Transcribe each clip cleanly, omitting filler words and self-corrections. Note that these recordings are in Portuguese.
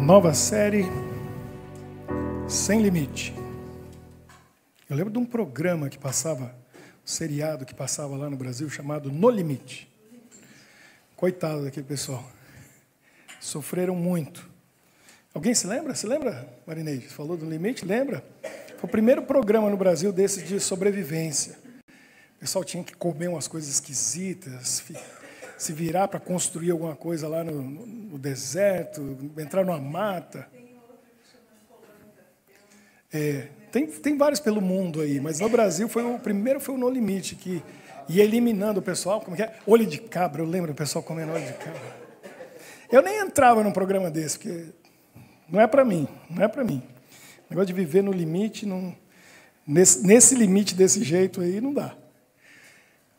Nova série Sem Limite. Eu lembro de um programa que passava, um seriado que passava lá no Brasil, chamado No Limite. Coitado daquele pessoal. Sofreram muito. Alguém se lembra? Se lembra, Marineide? Falou do limite? Lembra? Foi o primeiro programa no Brasil desse de sobrevivência. O pessoal tinha que comer umas coisas esquisitas, se virar para construir alguma coisa lá no deserto, entrar numa mata. Tem vários pelo mundo aí, mas no Brasil o primeiro foi o No Limite, que ia eliminando o pessoal. Como que é? Olho de cabra, eu lembro do pessoal comendo olho de cabra. Eu nem entrava num programa desse, porque não é para mim, não é para mim. O negócio de viver no limite, nesse limite desse jeito aí, não dá.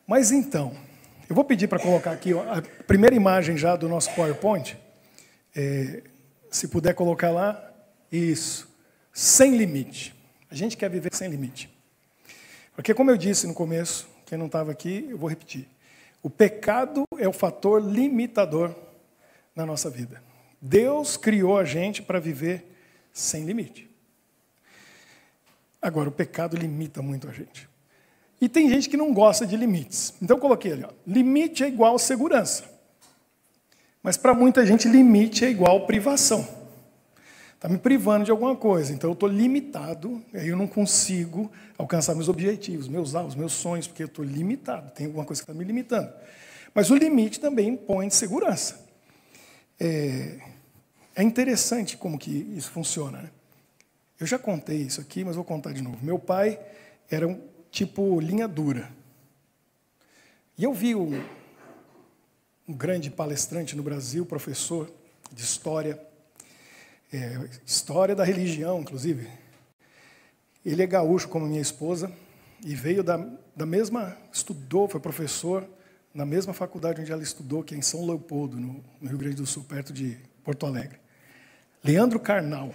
Mas então, eu vou pedir para colocar aqui a primeira imagem já do nosso PowerPoint. Se puder colocar lá, isso, sem limite. A gente quer viver sem limite. Porque, como eu disse no começo, quem não estava aqui, eu vou repetir. O pecado é o fator limitador na nossa vida. Deus criou a gente para viver sem limite. Agora, o pecado limita muito a gente. E tem gente que não gosta de limites. Então, eu coloquei ali, ó, limite é igual segurança. Mas, para muita gente, limite é igual privação. Está me privando de alguma coisa. Então, eu estou limitado, aí eu não consigo alcançar meus objetivos, meus alvos, meus sonhos, porque eu estou limitado. Tem alguma coisa que está me limitando. Mas o limite também impõe segurança. É interessante como que isso funciona, né? Eu já contei isso aqui, mas vou contar de novo. Meu pai era um tipo linha dura. E eu vi um grande palestrante no Brasil, professor de história, história da religião, inclusive. Ele é gaúcho, como minha esposa, e veio da mesma, estudou, foi professor na mesma faculdade onde ela estudou, que é em São Leopoldo, no Rio Grande do Sul, perto de Porto Alegre. Leandro Carnal.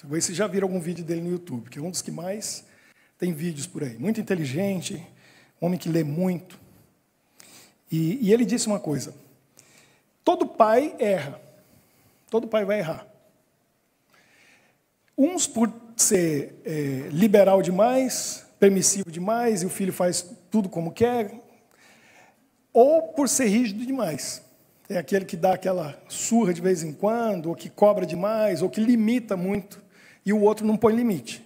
Vocês já viram algum vídeo dele no YouTube, que é um dos que mais tem vídeos por aí. Muito inteligente, um homem que lê muito. E ele disse uma coisa: todo pai erra. Todo pai vai errar. Uns por ser liberal demais, permissivo demais, e o filho faz tudo como quer, ou por ser rígido demais. É aquele que dá aquela surra de vez em quando, ou que cobra demais, ou que limita muito, e o outro não põe limite.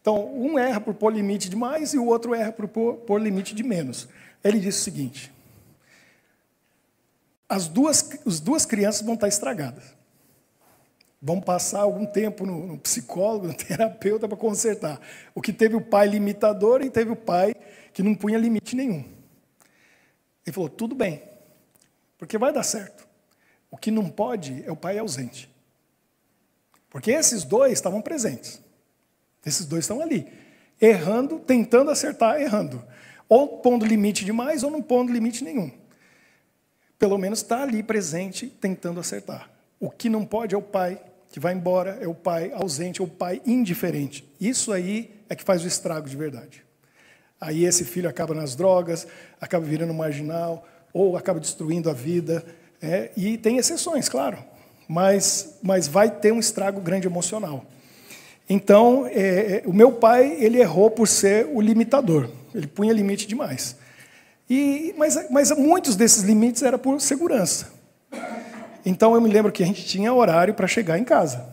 Então, um erra por pôr limite demais e o outro erra por pôr limite de menos. Ele disse o seguinte: as duas crianças vão estar estragadas. Vão passar algum tempo no psicólogo, no terapeuta, para consertar. O que teve o pai limitador e teve o pai que não punha limite nenhum. Ele falou, tudo bem, porque vai dar certo. O que não pode é o pai ausente. Porque esses dois estavam presentes. Esses dois estão ali, errando, tentando acertar, errando. Ou pondo limite demais, ou não pondo limite nenhum. Pelo menos está ali presente, tentando acertar. O que não pode é o pai que vai embora, é o pai ausente, é o pai indiferente. Isso aí é que faz o estrago de verdade. Aí esse filho acaba nas drogas, acaba virando marginal, ou acaba destruindo a vida. E tem exceções, claro, mas vai ter um estrago grande emocional. Então, o meu pai, ele errou por ser o limitador. Ele punha limite demais. Mas muitos desses limites eram por segurança. Então, eu me lembro que a gente tinha horário para chegar em casa,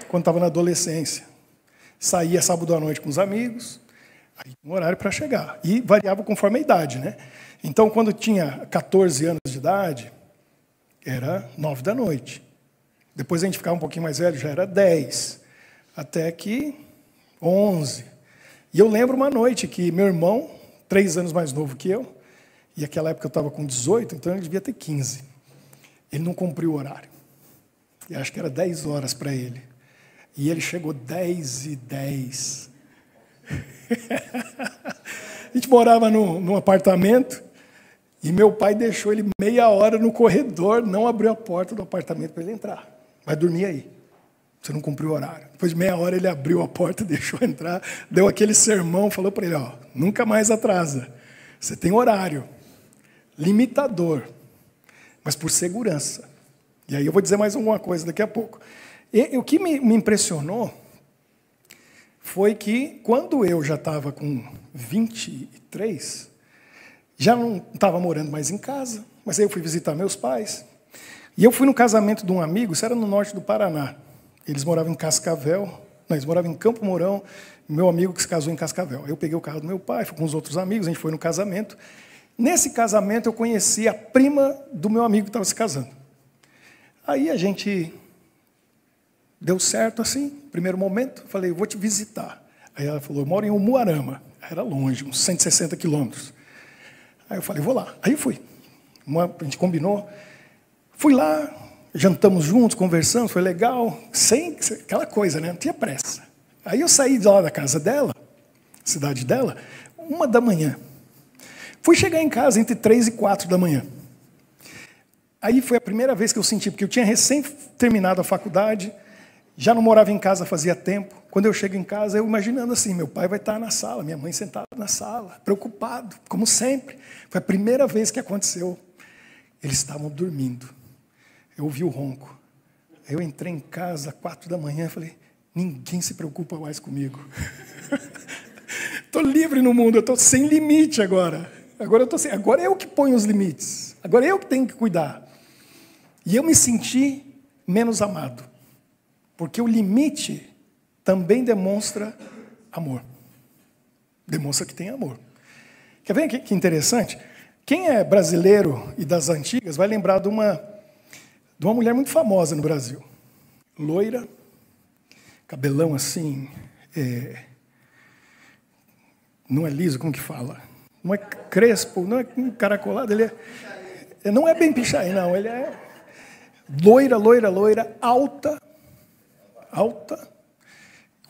quando estava na adolescência. Saía sábado à noite com os amigos, aí um horário para chegar. E variava conforme a idade, né? Então, quando tinha 14 anos de idade, era 9 da noite. Depois a gente ficava um pouquinho mais velho, já era 10. Até que 11. E eu lembro uma noite que meu irmão, 3 anos mais novo que eu, e naquela época eu estava com 18, então ele devia ter 15. Ele não cumpriu o horário. E acho que era 10 horas para ele. E ele chegou 10:10. A gente morava num apartamento, e meu pai deixou ele meia hora no corredor, não abriu a porta do apartamento para ele entrar. Vai dormir aí. Você não cumpriu o horário. Depois de meia hora ele abriu a porta, deixou entrar, deu aquele sermão, falou para ele, nunca mais atrasa. Você tem horário. Limitador. Mas por segurança. E aí eu vou dizer mais alguma coisa daqui a pouco. E o que me impressionou foi que, quando eu já estava com 23, já não estava morando mais em casa, mas aí eu fui visitar meus pais. E eu fui no casamento de um amigo, isso era no norte do Paraná. Eles moravam em Cascavel, não, eles moravam em Campo Mourão, meu amigo que se casou em Cascavel. Eu peguei o carro do meu pai, fui com os outros amigos, a gente foi no casamento. Nesse casamento eu conheci a prima do meu amigo que estava se casando. Aí a gente deu certo assim, primeiro momento, falei, eu vou te visitar. Aí ela falou, eu moro em Umuarama, era longe, uns 160 quilômetros. Aí eu falei, vou lá. Aí eu fui. A gente combinou. Fui lá, jantamos juntos, conversamos, foi legal, sem aquela coisa, né? Não tinha pressa. Aí eu saí de lá da casa dela, cidade dela, 1h. Fui chegar em casa entre 3 e 4 da manhã. Aí foi a primeira vez que eu senti, porque eu tinha recém terminado a faculdade, já não morava em casa fazia tempo. Quando eu chego em casa, eu imaginando assim, meu pai vai estar na sala, minha mãe sentada na sala, preocupado, como sempre. Foi a primeira vez que aconteceu. Eles estavam dormindo. Eu ouvi o ronco. Eu entrei em casa às 4 da manhã e falei, ninguém se preocupa mais comigo. Estou livre no mundo, eu estou sem limite agora. Agora é eu que ponho os limites. Agora é eu que tenho que cuidar. E eu me senti menos amado. Porque o limite também demonstra amor. Demonstra que tem amor. Quer ver que interessante? Quem é brasileiro e das antigas vai lembrar de uma mulher muito famosa no Brasil. Loira, cabelão assim, não é liso, como que fala? Não é crespo, não é encaracolado, não é bem pichain, não, ele é loira, alta.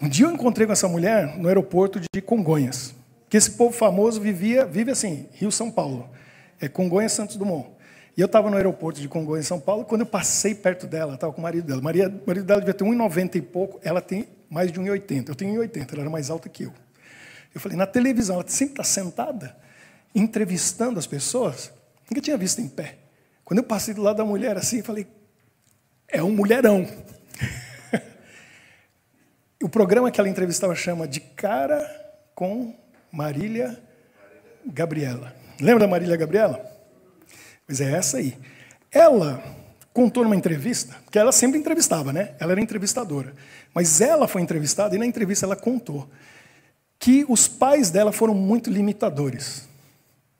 Um dia eu encontrei com essa mulher no aeroporto de Congonhas, que esse povo famoso vive assim, Rio-São Paulo, Congonhas, Santos Dumont. E eu estava no aeroporto de Congonhas, São Paulo, quando eu passei perto dela, estava com o marido dela. O marido dela devia ter 1,90 e pouco, ela tem mais de 1,80. Eu tenho 1,80, ela era mais alta que eu. Eu falei, na televisão, ela sempre está sentada, entrevistando as pessoas. Nunca tinha visto em pé. Quando eu passei do lado da mulher assim, eu falei, é um mulherão. O programa que ela entrevistava chama De Cara com Marília Gabriela. Lembra da Marília Gabriela? Pois é essa aí. Ela contou numa entrevista, porque ela sempre entrevistava, né? Ela era entrevistadora. Mas ela foi entrevistada e na entrevista ela contou que os pais dela foram muito limitadores.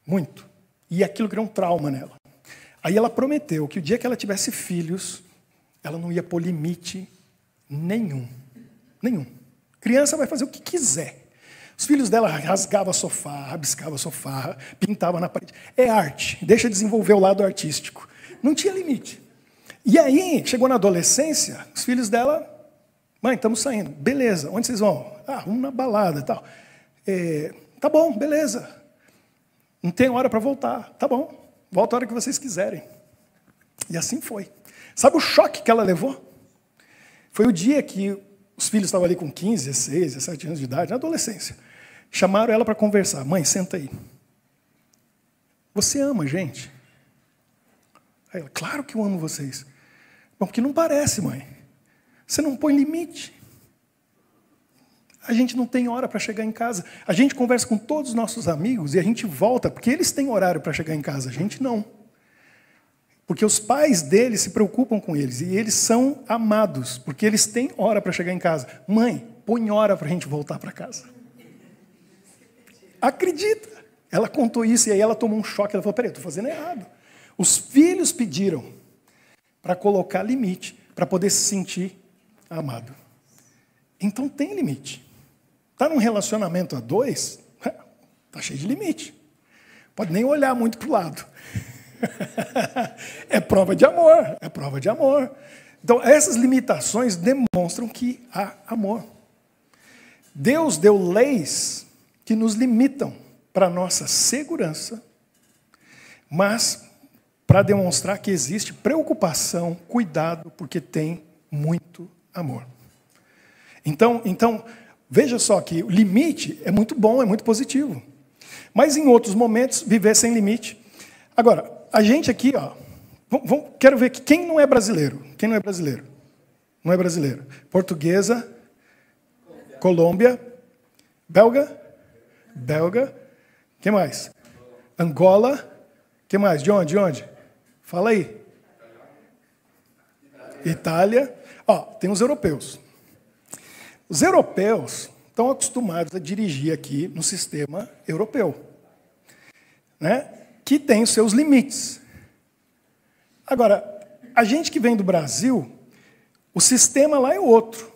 Muito. E aquilo criou um trauma nela. Aí ela prometeu que o dia que ela tivesse filhos, ela não ia pôr limite nenhum. Nenhum. Criança vai fazer o que quiser. Os filhos dela rasgavam sofá, rabiscavam sofá, pintavam na parede. É arte, deixa desenvolver o lado artístico. Não tinha limite. E aí, chegou na adolescência, os filhos dela, mãe, estamos saindo. Beleza, onde vocês vão? Vamos na balada e tal. Tá bom, beleza. Não tem hora para voltar. Tá bom, volta a hora que vocês quiserem. E assim foi. Sabe o choque que ela levou? Foi o dia que os filhos estavam ali com 15, 16, 17 anos de idade, na adolescência. Chamaram ela para conversar. Mãe, senta aí. Você ama a gente? Aí ela, claro que eu amo vocês. Bom, porque não parece, mãe. Você não põe limite. A gente não tem hora para chegar em casa. A gente conversa com todos os nossos amigos e a gente volta, porque eles têm horário para chegar em casa. A gente não. Porque os pais deles se preocupam com eles. E eles são amados, porque eles têm hora para chegar em casa. Mãe, põe hora para a gente voltar para casa. Acredita. Ela contou isso e aí ela tomou um choque. Ela falou, peraí, eu estou fazendo errado. Os filhos pediram para colocar limite, para poder se sentir amado. Então tem limite. Está num relacionamento a dois, está cheio de limite. Pode nem olhar muito para o lado. É prova de amor, é prova de amor. Então, essas limitações demonstram que há amor. Deus deu leis que nos limitam para a nossa segurança, mas para demonstrar que existe preocupação, cuidado, porque tem muito amor. Então, veja só que o limite é muito bom, é muito positivo. Mas em outros momentos, viver sem limite. Agora, a gente aqui, quero ver quem não é brasileiro. Quem não é brasileiro? Não é brasileiro. Portuguesa. Colômbia. Belga. Belga. Que mais? Angola. Que mais? De onde? Fala aí. Itália. Ó, tem os europeus. Os europeus estão acostumados a dirigir aqui no sistema europeu, né? Que tem os seus limites. Agora, a gente que vem do Brasil, o sistema lá é outro.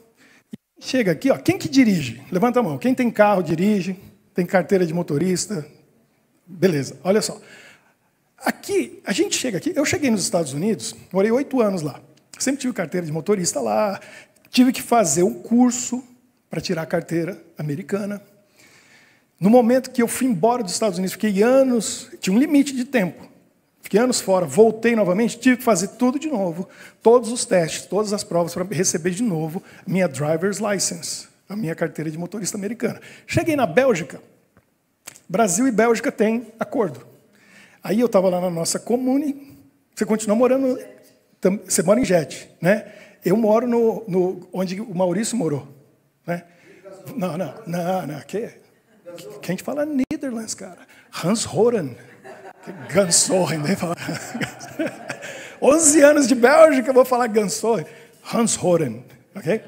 Chega aqui, ó, quem que dirige? Levanta a mão. Quem tem carro, dirige. Tem carteira de motorista. Beleza, olha só. Aqui, a gente chega aqui. Eu cheguei nos Estados Unidos, morei 8 anos lá. Sempre tive carteira de motorista lá. Tive que fazer um curso para tirar a carteira americana. No momento que eu fui embora dos Estados Unidos, fiquei anos, tinha um limite de tempo. Fiquei anos fora, voltei novamente, tive que fazer tudo de novo, todos os testes, todas as provas para receber de novo minha driver's license, a minha carteira de motorista americana. Cheguei na Bélgica, Brasil e Bélgica têm acordo. Aí eu estava lá na nossa comune, você continua morando, você mora em Jet, né? Eu moro onde o Maurício morou, né? Não, que a gente fala Netherlands, cara. Hans Horen. Gansoren, nem falar. 11 anos de Bélgica, eu vou falar Gansoren. Hans Horen, ok?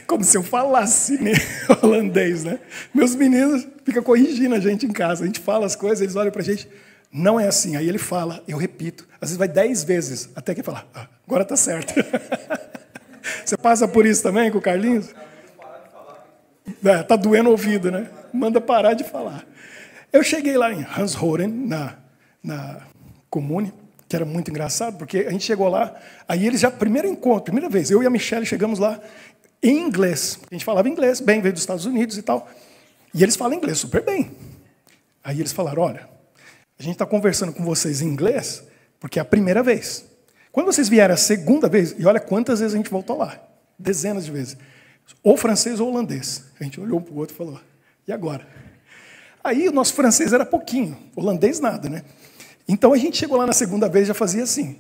Como se eu falasse holandês, né? Meus meninos ficam corrigindo a gente em casa. A gente fala as coisas, eles olham pra gente. Não é assim. Aí ele fala, eu repito. Às vezes vai 10 vezes, até que fala, agora tá certo. Você passa por isso também com o Carlinhos? Tá doendo o ouvido, né? Manda parar de falar. Eu cheguei lá em Hans Horen, na comune, que era muito engraçado, porque a gente chegou lá, aí eles já, primeiro encontro, primeira vez, eu e a Michelle chegamos lá em inglês. A gente falava inglês, bem, veio dos Estados Unidos e tal. E eles falam inglês super bem. Aí eles falaram, olha, a gente está conversando com vocês em inglês, porque é a primeira vez. Quando vocês vierem a segunda vez, e olha quantas vezes a gente voltou lá, dezenas de vezes, ou francês ou holandês. A gente olhou um para o outro e falou, e agora? Aí o nosso francês era pouquinho, holandês nada, né? Então a gente chegou lá na segunda vez e já fazia assim.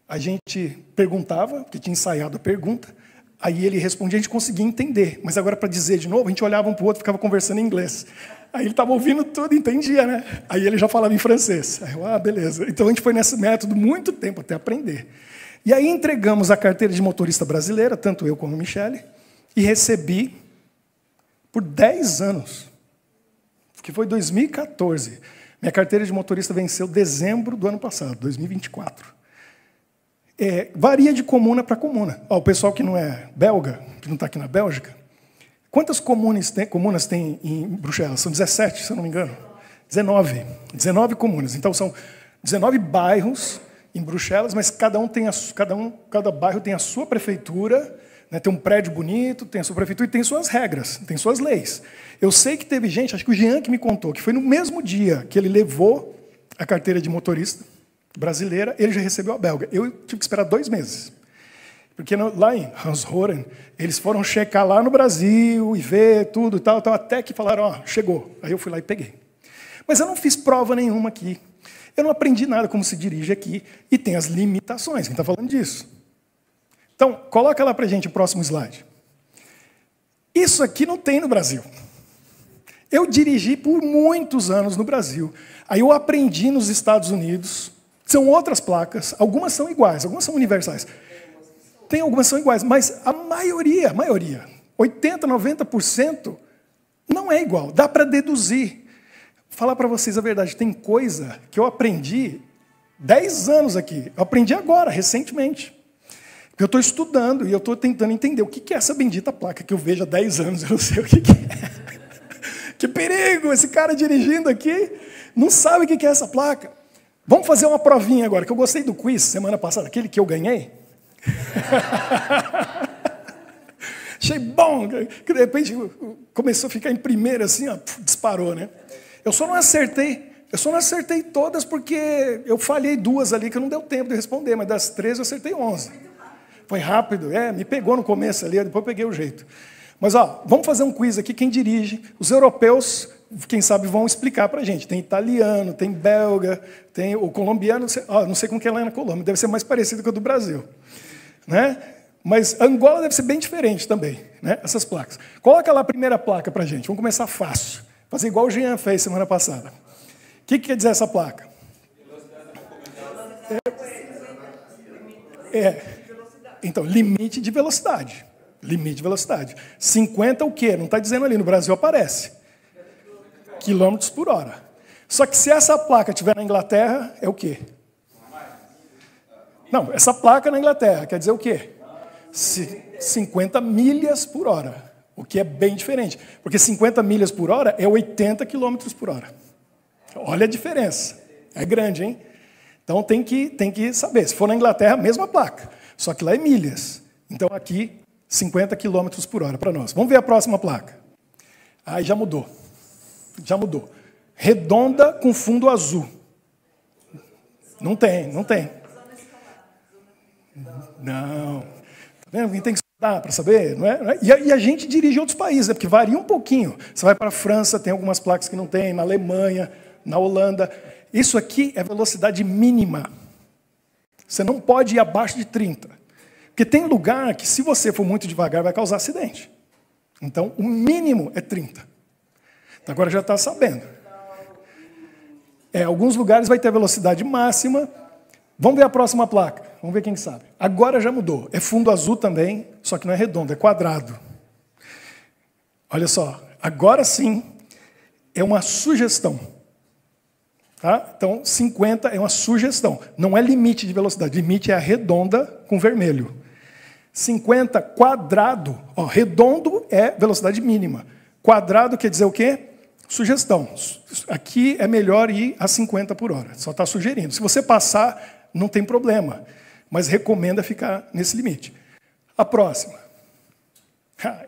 A gente perguntava, porque tinha ensaiado a pergunta, aí ele respondia, a gente conseguia entender. Mas agora, para dizer de novo, a gente olhava um para o outro e ficava conversando em inglês. Aí ele estava ouvindo tudo, entendia, né? Aí ele já falava em francês. Aí eu, beleza. Então a gente foi nesse método muito tempo até aprender. E aí entregamos a carteira de motorista brasileira, tanto eu como a Michelle, e recebi por 10 anos, que foi 2014. Minha carteira de motorista venceu em dezembro do ano passado, 2024. Varia de comuna para comuna. O pessoal que não é belga, que não está aqui na Bélgica, quantas comunas tem em Bruxelas? São 17, se eu não me engano. 19 comunas. Então, são 19 bairros em Bruxelas, mas cada bairro tem a sua prefeitura, né, tem um prédio bonito, tem a sua prefeitura e tem suas regras, tem suas leis. Eu sei que teve gente, acho que o Jean que me contou, que foi no mesmo dia que ele levou a carteira de motorista brasileira, ele já recebeu a belga. Eu tive que esperar 2 meses. Porque lá em Hans Horen, eles foram checar lá no Brasil e ver tudo e tal, até que falaram, chegou. Aí eu fui lá e peguei. Mas eu não fiz prova nenhuma aqui. Eu não aprendi nada como se dirige aqui. E tem as limitações, quem está falando disso. Então, coloca lá para a gente o próximo slide. Isso aqui não tem no Brasil. Eu dirigi por muitos anos no Brasil. Aí eu aprendi nos Estados Unidos. São outras placas. Algumas são iguais, algumas são universais. Tem algumas que são iguais, mas a maioria, 80%, 90%, não é igual. Dá para deduzir. Vou falar para vocês a verdade, tem coisa que eu aprendi 10 anos aqui. Eu aprendi agora, recentemente. Eu estou estudando e eu estou tentando entender o que é essa bendita placa que eu vejo há 10 anos, eu não sei o que é. Que perigo, esse cara dirigindo aqui não sabe o que é essa placa. Vamos fazer uma provinha agora, que eu gostei do quiz semana passada, aquele que eu ganhei. Achei bom, que de repente começou a ficar em primeiro assim, disparou, né? Eu só não acertei todas porque eu falhei 2 ali que não deu tempo de responder, mas das 3 eu acertei 11. Foi rápido, me pegou no começo ali, depois eu peguei o jeito. Mas vamos fazer um quiz aqui, quem dirige? Os europeus quem sabe, vão explicar para a gente. Tem italiano, tem belga, tem o colombiano, não sei como que é lá na Colômbia, deve ser mais parecido com a do Brasil. Né? Mas Angola deve ser bem diferente também, né? Essas placas. Coloca lá a primeira placa para a gente, vamos começar fácil. Fazer igual o Jean fez semana passada. O que quer dizer essa placa? Então, limite de velocidade. Limite de velocidade. 50 o quê? Não está dizendo ali, no Brasil aparece. Quilômetros por hora. Só que se essa placa estiver na Inglaterra, é o quê? Não, essa placa na Inglaterra quer dizer o quê? 50 milhas por hora. O que é bem diferente. Porque 50 milhas por hora é 80 quilômetros por hora. Olha a diferença. É grande, hein? Então tem que saber. Se for na Inglaterra, mesma placa. Só que lá é milhas. Então aqui, 50 quilômetros por hora para nós. Vamos ver a próxima placa. Aí já mudou. Já mudou. Redonda com fundo azul. Não tem. Não. Tá vendo? Quem tem que estudar para saber, não é? E a gente dirige outros países, né? Porque varia um pouquinho. Você vai para a França, tem algumas placas que não tem, na Alemanha, na Holanda. Isso aqui é velocidade mínima. Você não pode ir abaixo de 30. Porque tem lugar que, se você for muito devagar, vai causar acidente. Então, o mínimo é 30. Agora já está sabendo. Alguns lugares vai ter velocidade máxima. Vamos ver a próxima placa. Vamos ver quem sabe. Agora já mudou. É fundo azul também, só que não é redondo, é quadrado. Olha só. Agora sim, é uma sugestão. Tá? Então, 50 é uma sugestão. Não é limite de velocidade. Limite é a redonda com vermelho. 50 quadrado. Ó, redondo é velocidade mínima. Quadrado quer dizer o quê? Sugestão. Aqui é melhor ir a 50 por hora. Só está sugerindo. Se você passar, não tem problema. Mas recomenda ficar nesse limite. A próxima.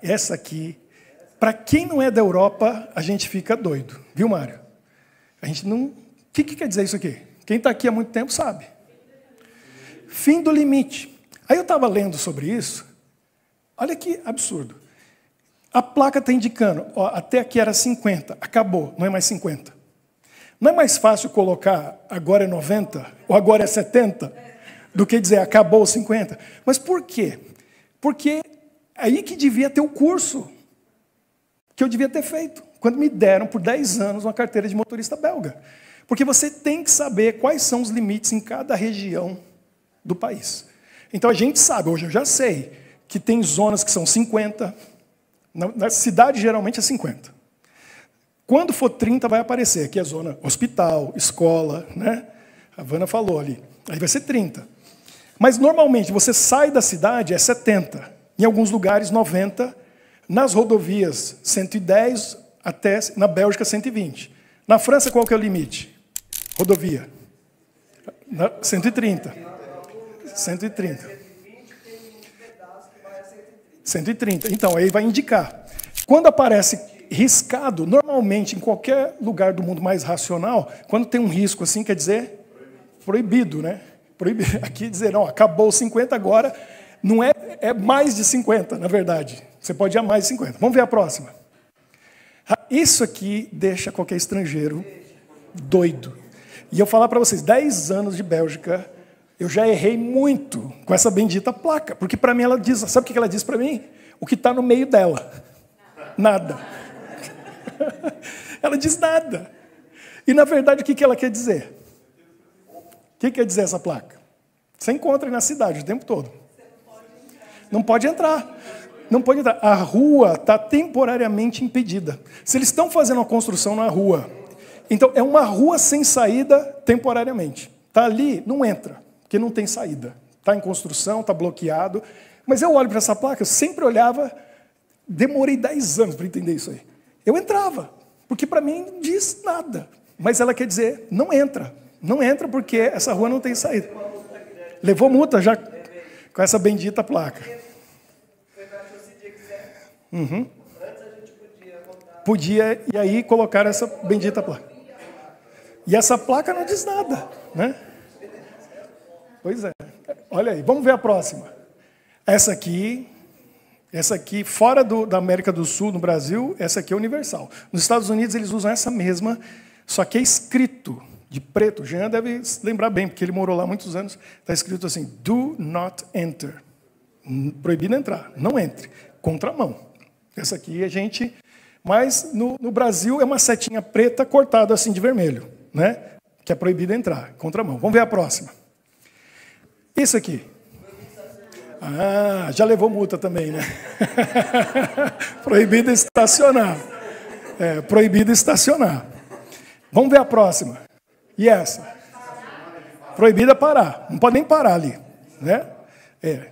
Essa aqui. Para quem não é da Europa, a gente fica doido. Viu, Mário? A gente não... O que quer dizer isso aqui? Quem está aqui há muito tempo sabe. Fim do limite. Aí eu estava lendo sobre isso. Olha que absurdo. A placa está indicando, ó, até aqui era 50, acabou, não é mais 50. Não é mais fácil colocar agora é 90 ou agora é 70 do que dizer acabou 50? Mas por quê? Porque aí que devia ter o curso que eu devia ter feito, quando me deram por 10 anos uma carteira de motorista belga. Porque você tem que saber quais são os limites em cada região do país. Então a gente sabe, hoje eu já sei, que tem zonas que são 50, na cidade geralmente é 50. Quando for 30 vai aparecer, aqui é zona hospital, escola, né? A Vana falou ali, aí vai ser 30. Mas normalmente você sai da cidade é 70, em alguns lugares 90, nas rodovias 110, até na Bélgica 120. Na França qual que é o limite? Rodovia. 130. 130. 130. Então, aí vai indicar. Quando aparece riscado, normalmente, em qualquer lugar do mundo mais racional, quando tem um risco assim, quer dizer proibido, né? Proibido. Aqui dizer, não, acabou 50 agora, não é mais de 50, na verdade. Você pode ir a mais de 50. Vamos ver a próxima. Isso aqui deixa qualquer estrangeiro doido. E eu falar para vocês, 10 anos de Bélgica, eu já errei muito com essa bendita placa. Porque para mim ela diz, sabe o que ela diz para mim? O que está no meio dela. Nada. Ela diz nada. E na verdade o que ela quer dizer? O que quer dizer essa placa? Você encontra na cidade o tempo todo. Não pode entrar. Não pode entrar. A rua está temporariamente impedida. Se eles estão fazendo uma construção na rua, então é uma rua sem saída temporariamente. Está ali, não entra, porque não tem saída. Está em construção, está bloqueado. Mas eu olho para essa placa, eu sempre olhava, demorei 10 anos para entender isso aí. Eu entrava, porque para mim não diz nada. Mas ela quer dizer, não entra. Não entra porque essa rua não tem saída. Levou multa já com essa bendita placa. Uhum. Podia, e aí colocar essa bendita placa. E essa placa não diz nada, né? Pois é. Olha aí, vamos ver a próxima. Essa aqui Essa aqui, fora da América do Sul, no Brasil, essa aqui é universal. Nos Estados Unidos, eles usam essa mesma, só que é escrito de preto. O Jean deve lembrar bem, porque ele morou lá há muitos anos. Está escrito assim, do not enter. Proibido entrar, não entre. Contramão. Essa aqui a gente... Mas no Brasil é uma setinha preta cortada assim de vermelho, né? Que é proibido entrar, contramão. Vamos ver a próxima. Isso aqui. Ah, já levou multa também, né? Proibido estacionar. Proibido estacionar. Vamos ver a próxima. E essa? Proibida parar. Não pode nem parar ali, né?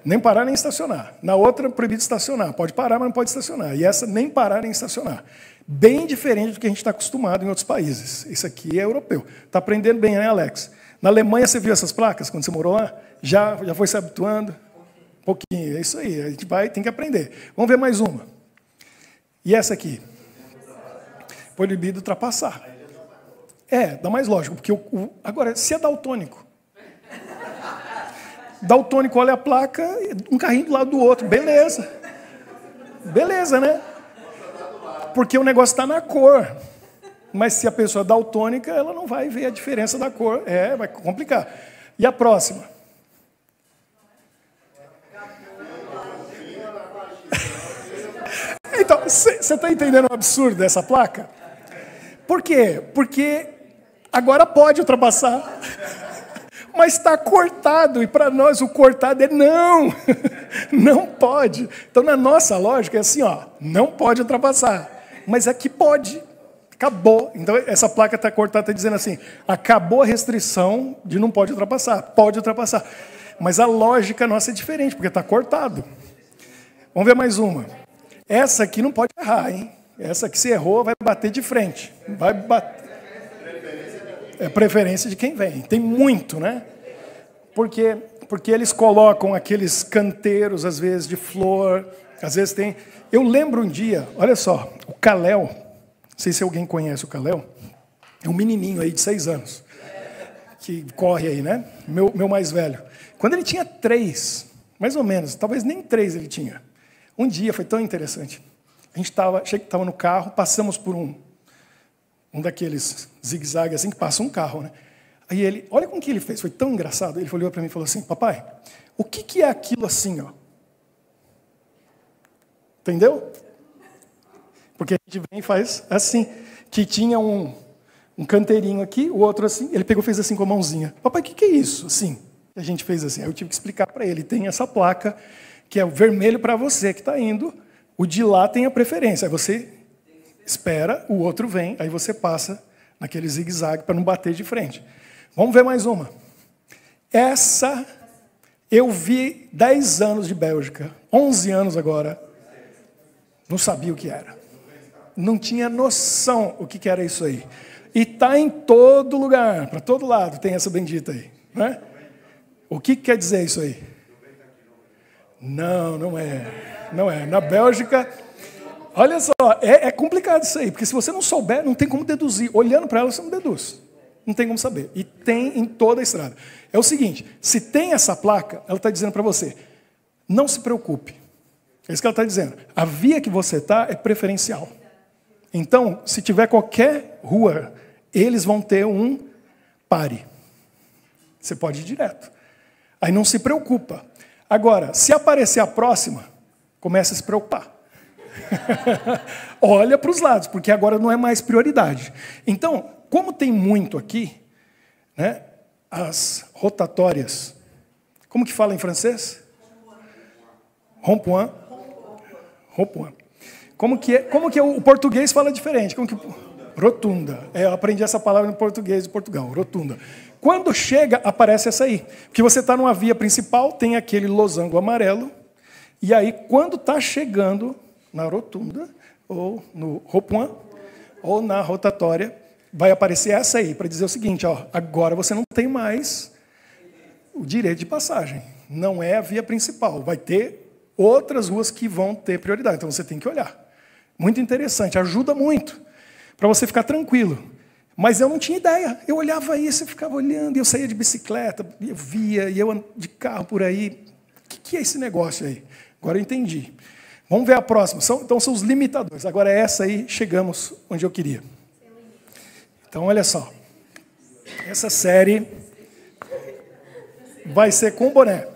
Nem parar nem estacionar. Na outra, proibido estacionar. Pode parar, mas não pode estacionar. E essa, nem parar nem estacionar. Bem diferente do que a gente está acostumado em outros países. Isso aqui é europeu. Está aprendendo bem, né, Alex? Na Alemanha, você viu essas placas quando você morou lá? Já foi se habituando? Um pouquinho. É isso aí. A gente tem que aprender. Vamos ver mais uma. E essa aqui? Proibido ultrapassar. Dá mais lógico. Porque agora, se é daltônico, daltônico olha a placa, um carrinho do lado do outro. Beleza. Beleza, né? Porque o negócio está na cor. Mas se a pessoa é daltônica, ela não vai ver a diferença da cor. Vai complicar. E a próxima? Então, você está entendendo o absurdo dessa placa? Por quê? Porque agora pode ultrapassar. Mas está cortado, e para nós o cortado é não, não pode. Então, na nossa lógica, é assim, não pode ultrapassar. Mas aqui pode, acabou. Então, essa placa está cortada, está dizendo assim, acabou a restrição de não pode ultrapassar, pode ultrapassar. Mas a lógica nossa é diferente, porque está cortado. Vamos ver mais uma. Essa aqui não pode errar, hein? Essa aqui, se errou, vai bater de frente. Vai bater. É preferência de quem vem. Tem muito, né? Porque eles colocam aqueles canteiros, às vezes, de flor. Às vezes tem... Eu lembro um dia, olha só, o Kalel, não sei se alguém conhece o Kalel, é um menininho aí de 6 anos, que corre aí, né? Meu mais velho. Quando ele tinha 3, mais ou menos, talvez nem 3 ele tinha. Um dia, foi tão interessante. A gente estava no carro, passamos por um daqueles zigue-zague assim, que passa um carro, né? Aí ele, olha como que ele fez, foi tão engraçado. Ele olhou para mim e falou assim, papai, o que é aquilo assim, ó? Entendeu? Porque a gente vem e faz assim, que tinha um canteirinho aqui, o outro assim, ele pegou e fez assim com a mãozinha. Papai, o que é isso? Assim, a gente fez assim. Aí eu tive que explicar para ele, tem essa placa, que é o vermelho para você que está indo, o de lá tem a preferência. Aí você espera, o outro vem, aí você passa naquele zigue-zague para não bater de frente. Vamos ver mais uma. Essa, eu vi 10 anos de Bélgica, 11 anos agora, não sabia o que era. Não tinha noção o que era isso aí. E está em todo lugar, para todo lado tem essa bendita aí. Né? O que quer dizer isso aí? Não é. Não é. Na Bélgica... Olha só, é complicado isso aí, porque se você não souber, não tem como deduzir. Olhando para ela, você não deduz. Não tem como saber. E tem em toda a estrada. É o seguinte, se tem essa placa, ela está dizendo para você, não se preocupe. É isso que ela está dizendo. A via que você está é preferencial. Então, se tiver qualquer rua, eles vão ter um pare. Você pode ir direto. Aí não se preocupa. Agora, se aparecer a próxima, começa a se preocupar. Olha para os lados, porque agora não é mais prioridade. Então, como tem muito aqui, né, as rotatórias, como que fala em francês? Rond-point. Rond-point. Como que o português fala diferente? Rotunda. Eu aprendi essa palavra no português de Portugal, rotunda. Quando chega, aparece essa aí. Porque você está numa via principal, tem aquele losango amarelo, e aí, quando está chegando na rotunda, ou no rond-point, ou na rotatória, vai aparecer essa aí, para dizer o seguinte, ó, agora você não tem mais o direito de passagem. Não é a via principal. Vai ter outras ruas que vão ter prioridade. Então, você tem que olhar. Muito interessante, ajuda muito, para você ficar tranquilo. Mas eu não tinha ideia. Eu olhava isso, eu ficava olhando, e eu saía de bicicleta, eu via, e eu de carro por aí. O que é esse negócio aí? Agora eu entendi. Vamos ver a próxima. Então são os limitadores. Agora essa aí, chegamos onde eu queria. Então olha só. Essa série vai ser com boné.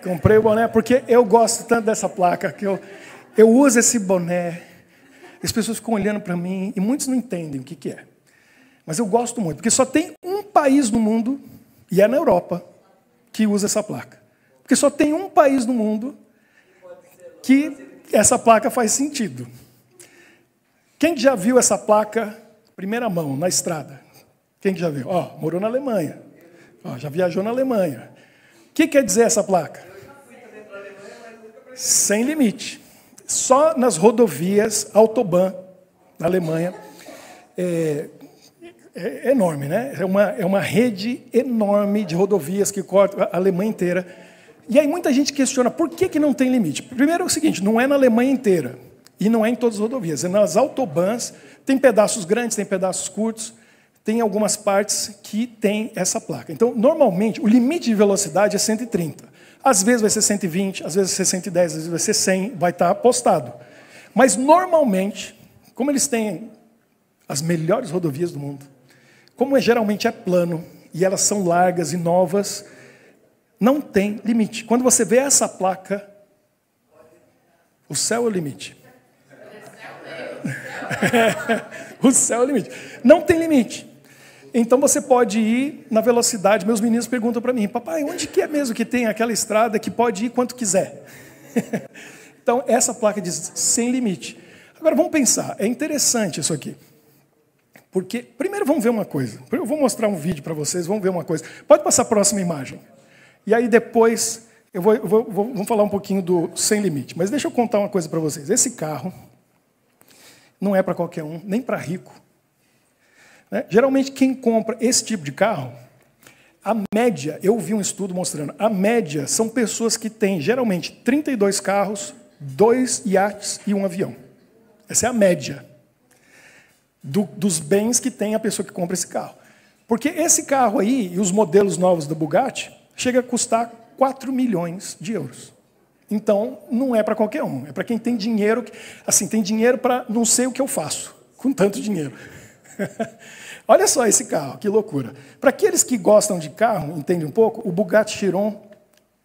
Comprei o boné porque eu gosto tanto dessa placa que eu uso esse boné. As pessoas ficam olhando para mim e muitos não entendem o que é. Mas eu gosto muito, porque só tem um país no mundo, e é na Europa, que usa essa placa. Porque só tem um país no mundo que essa placa faz sentido. Quem já viu essa placa, primeira mão, na estrada? Quem já viu? Morou na Alemanha. Já viajou na Alemanha. O que quer dizer essa placa? Sem limite. Só nas rodovias Autobahn, na Alemanha, é enorme, né? É uma rede enorme de rodovias que corta a Alemanha inteira. E aí muita gente questiona por que não tem limite. Primeiro é o seguinte, não é na Alemanha inteira, e não é em todas as rodovias. É nas autobahns, tem pedaços grandes, tem pedaços curtos, tem algumas partes que tem essa placa. Então, normalmente, o limite de velocidade é 130. Às vezes vai ser 120, às vezes vai ser 110, às vezes vai ser 100, vai estar postado. Mas, normalmente, como eles têm as melhores rodovias do mundo, como geralmente é plano, e elas são largas e novas, não tem limite. Quando você vê essa placa, o céu é o limite. O céu é o limite. Não tem limite. Então você pode ir na velocidade. Meus meninos perguntam para mim, papai, onde que é mesmo que tem aquela estrada que pode ir quanto quiser? Então essa placa diz sem limite. Agora vamos pensar, é interessante isso aqui. Porque, primeiro vamos ver uma coisa. Eu vou mostrar um vídeo para vocês, vamos ver uma coisa. Pode passar a próxima imagem. E aí depois, vamos falar um pouquinho do sem limite. Mas deixa eu contar uma coisa para vocês. Esse carro não é para qualquer um, nem para rico. Né? Geralmente quem compra esse tipo de carro, a média, eu vi um estudo mostrando, a média são pessoas que têm geralmente 32 carros, 2 iates e um avião. Essa é a média dos bens que tem a pessoa que compra esse carro. Porque esse carro aí, e os modelos novos da Bugatti, chega a custar 4 milhões de euros. Então, não é para qualquer um. É para quem tem dinheiro, assim, tem dinheiro para não sei o que eu faço com tanto dinheiro. Olha só esse carro, que loucura. Para aqueles que gostam de carro, entendem um pouco, o Bugatti Chiron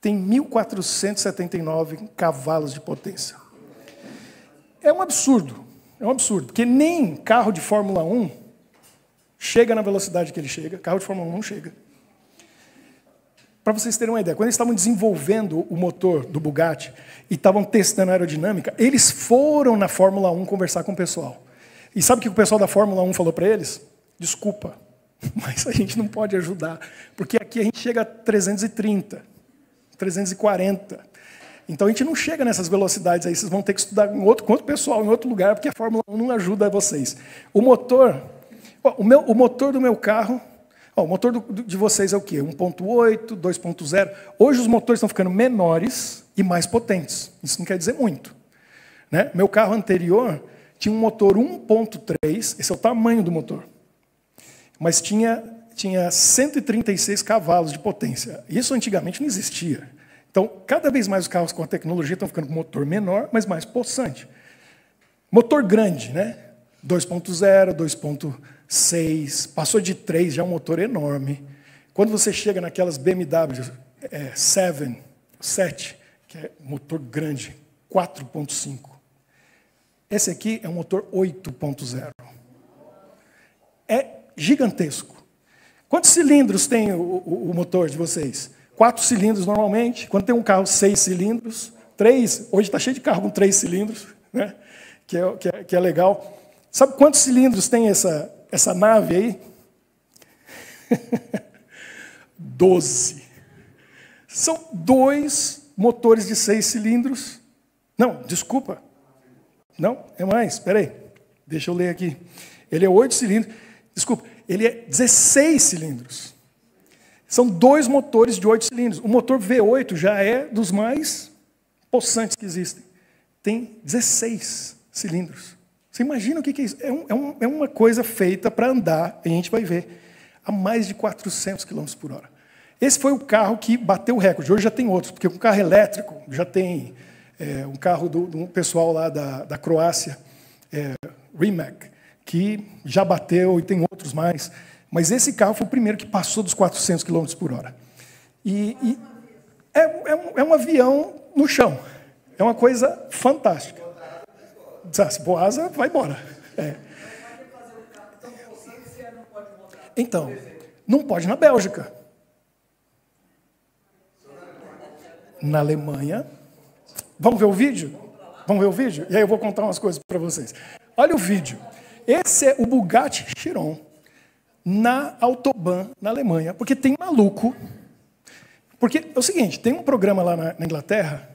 tem 1.479 cavalos de potência. É um absurdo, porque nem carro de Fórmula 1 chega na velocidade que ele chega, carro de Fórmula 1 não chega. Para vocês terem uma ideia, quando eles estavam desenvolvendo o motor do Bugatti e estavam testando a aerodinâmica, eles foram na Fórmula 1 conversar com o pessoal. E sabe o que o pessoal da Fórmula 1 falou para eles? Desculpa, mas a gente não pode ajudar, porque aqui a gente chega a 330, 340. Então a gente não chega nessas velocidades aí, vocês vão ter que estudar com outro pessoal, em outro lugar, porque a Fórmula 1 não ajuda vocês. O motor do meu carro, o motor de vocês é o quê? 1.8, 2.0. Hoje os motores estão ficando menores e mais potentes. Isso não quer dizer muito. Né? Meu carro anterior tinha um motor 1.3, esse é o tamanho do motor. Mas tinha 136 cavalos de potência. Isso antigamente não existia. Então, cada vez mais os carros com a tecnologia estão ficando com motor menor, mas mais possante. Motor grande, né? 2.0, 2.6, passou de 3, já é um motor enorme. Quando você chega naquelas BMW 7, que é motor grande, 4.5. Esse aqui é um motor 8.0. É gigantesco. Quantos cilindros tem o motor de vocês? 4 cilindros normalmente. Quando tem um carro 6 cilindros, 3, hoje está cheio de carro com 3 cilindros, né? que é legal. Sabe quantos cilindros tem essa nave aí? 12. São 2 motores de 6 cilindros. Não, desculpa. Não, é mais, espera aí. Deixa eu ler aqui. Ele é 8 cilindros. Desculpa, ele é 16 cilindros. São 2 motores de 8 cilindros. O motor V8 já é dos mais possantes que existem. Tem 16 cilindros. Você imagina o que é isso? É uma coisa feita para andar, a gente vai ver, a mais de 400 km por hora. Esse foi o carro que bateu o recorde. Hoje já tem outros, porque com carro elétrico já tem um carro do pessoal lá da Croácia, Rimac, que já bateu e tem outros mais. Mas esse carro foi o primeiro que passou dos 400 km por hora. E é um avião no chão. É uma coisa fantástica. Se pôr asa, vai embora. Então, não pode na Bélgica. Na Alemanha. Vamos ver o vídeo? Vamos ver o vídeo? E aí eu vou contar umas coisas para vocês. Olha o vídeo. Esse é o Bugatti Chiron na Autobahn, na Alemanha. Porque tem maluco. Porque é o seguinte, tem um programa lá na Inglaterra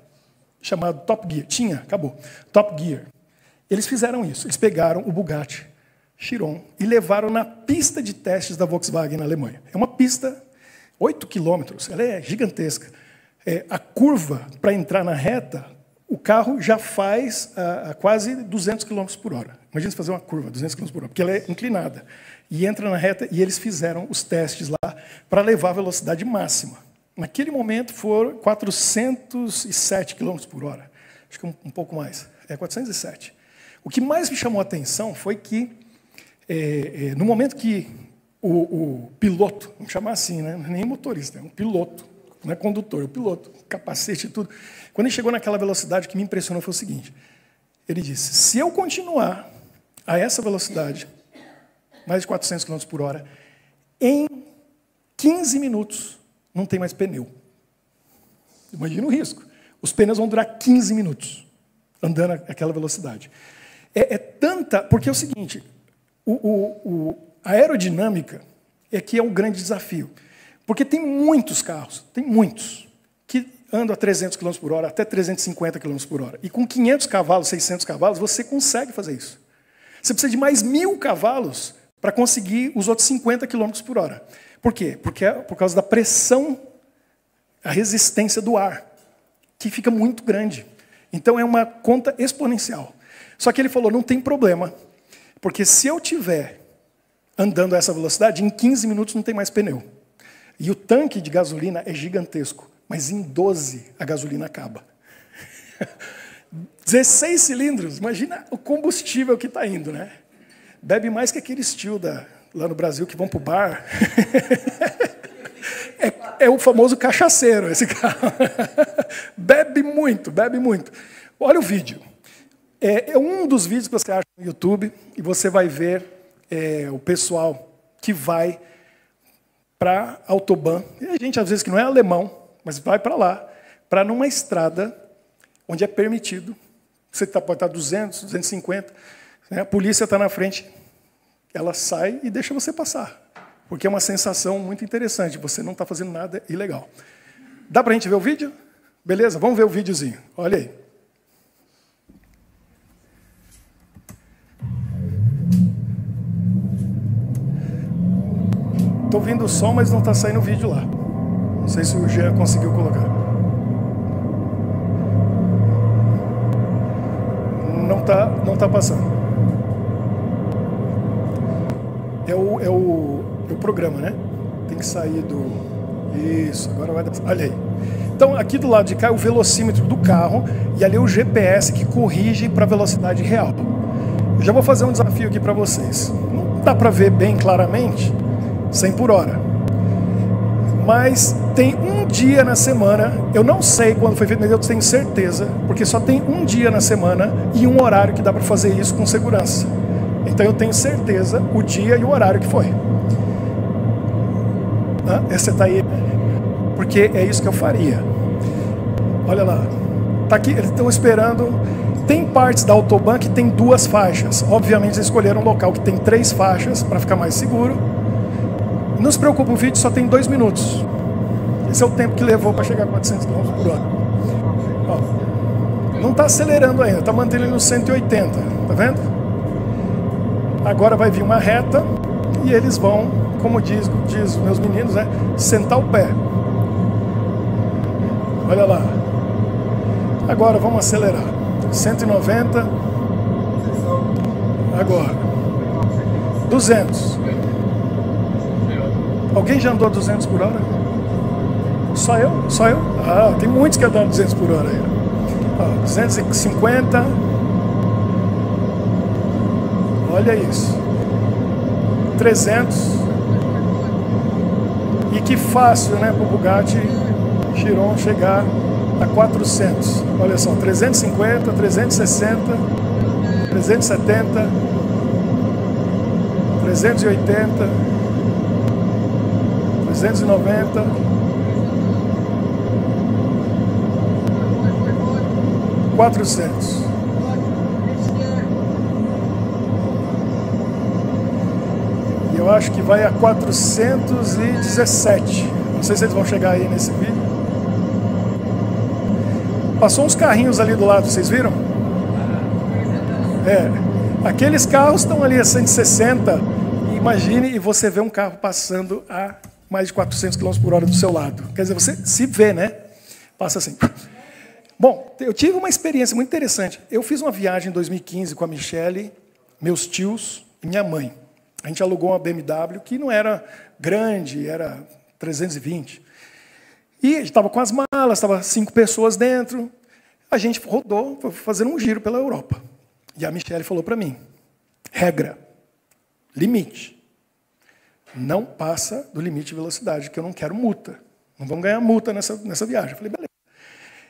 chamado Top Gear. Tinha, acabou. Top Gear. Eles fizeram isso. Eles pegaram o Bugatti Chiron e levaram na pista de testes da Volkswagen na Alemanha. É uma pista, 8 quilômetros, ela é gigantesca. A curva para entrar na reta, o carro já faz a quase 200 km por hora. Imagina você fazer uma curva, 200 km por hora, porque ela é inclinada. E entra na reta, e eles fizeram os testes lá para levar a velocidade máxima. Naquele momento foram 407 km por hora. Acho que um pouco mais. 407. O que mais me chamou a atenção foi que, no momento que o piloto, vamos chamar assim, né? Nem motorista, é um piloto, não é condutor, é o piloto, capacete e tudo. Quando ele chegou naquela velocidade, o que me impressionou foi o seguinte: ele disse, se eu continuar a essa velocidade, mais de 400 km por hora, em 15 minutos não tem mais pneu. Imagina o risco. Os pneus vão durar 15 minutos andando àquela velocidade. Tanta... Porque é o seguinte, a aerodinâmica é que é um grande desafio. Porque tem muitos carros, tem muitos, que andam a 300 km por hora, até 350 km por hora. E com 500 cavalos, 600 cavalos, você consegue fazer isso. Você precisa de mais 1.000 cavalos para conseguir os outros 50 km por hora. Por quê? Porque é por causa da pressão, a resistência do ar, que fica muito grande. Então é uma conta exponencial. Só que ele falou, não tem problema, porque se eu estiver andando a essa velocidade, em 15 minutos não tem mais pneu. E o tanque de gasolina é gigantesco, mas em 12 a gasolina acaba. 16 cilindros, imagina o combustível que está indo, né? Bebe mais que aqueles tio lá no Brasil que vão para o bar. É o famoso cachaceiro esse carro. Bebe muito, bebe muito. Olha o vídeo. É um dos vídeos que você acha no YouTube e você vai ver o pessoal que vai para a Autobahn. E a gente, às vezes, que não é alemão, mas vai para lá, para numa estrada onde é permitido. Você pode estar 200, 250, né? A polícia está na frente, ela sai e deixa você passar. Porque é uma sensação muito interessante, você não está fazendo nada ilegal. Dá para a gente ver o vídeo? Beleza? Vamos ver o videozinho. Olha aí. Estou ouvindo o som, mas não está saindo o vídeo lá. Não sei se o Jean conseguiu colocar. Não tá passando. É o programa, né? Tem que sair do... Isso, agora vai dar... Olha aí. Então, aqui do lado de cá é o velocímetro do carro e ali é o GPS que corrige para a velocidade real. Eu já vou fazer um desafio aqui para vocês. Não dá para ver bem claramente 100 por hora. Mas tem um dia na semana, eu não sei quando foi feito, mas eu tenho certeza, porque só tem um dia na semana e um horário que dá para fazer isso com segurança. Então eu tenho certeza o dia e o horário que foi. Essa está aí, porque é isso que eu faria. Olha lá, tá aqui, eles estão esperando. Tem partes da Autobahn que tem 2 faixas. Obviamente eles escolheram um local que tem 3 faixas para ficar mais seguro. Não se preocupe, o vídeo só tem 2 minutos. Esse é o tempo que levou para chegar a 400 km por hora. Ó, não está acelerando ainda, está mantendo ele no 180, tá vendo? Agora vai vir uma reta e eles vão, como diz os meus meninos, né, sentar o pé. Olha lá. Agora vamos acelerar. 190. Agora. 200. Alguém já andou a 200 por hora? Só eu? Só eu? Ah, tem muitos que andam a 200 por hora aí. Ó, 250. Olha isso. 300. E que fácil, né, para o Bugatti Chiron chegar a 400. Olha só, 350, 360, 370, 380, 390, 400. E eu acho que vai a 417. Não sei se eles vão chegar aí nesse vídeo. Passou uns carrinhos ali do lado, vocês viram? Aqueles carros estão ali a 160. Imagine e você vê um carro passando a mais de 400 km por hora do seu lado. Quer dizer, você se vê, né? Passa assim. Bom, eu tive uma experiência muito interessante. Eu fiz uma viagem em 2015 com a Michele, meus tios e minha mãe. A gente alugou uma BMW que não era grande, era 320. E a gente estava com as malas, estava 5 pessoas dentro. A gente rodou, foi fazendo um giro pela Europa. E a Michele falou para mim, regra, limite. Não passa do limite de velocidade, que eu não quero multa. Não vamos ganhar multa nessa viagem. Eu falei, beleza.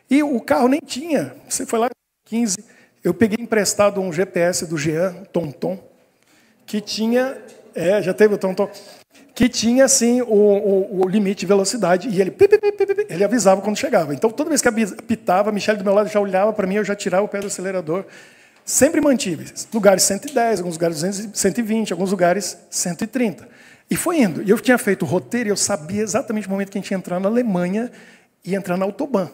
E o carro nem tinha. Você foi lá em 15. Eu peguei emprestado um GPS do Jean, TomTom, que tinha... já teve o TomTom. Que tinha, assim, o limite de velocidade. E ele avisava quando chegava. Então, toda vez que apitava, a Michele do meu lado já olhava para mim, eu já tirava o pé do acelerador. Sempre mantive. Lugares 110, alguns lugares 120, alguns lugares 130. E foi indo. E eu tinha feito o roteiro e eu sabia exatamente o momento que a gente ia entrar na Alemanha e entrar na Autobahn.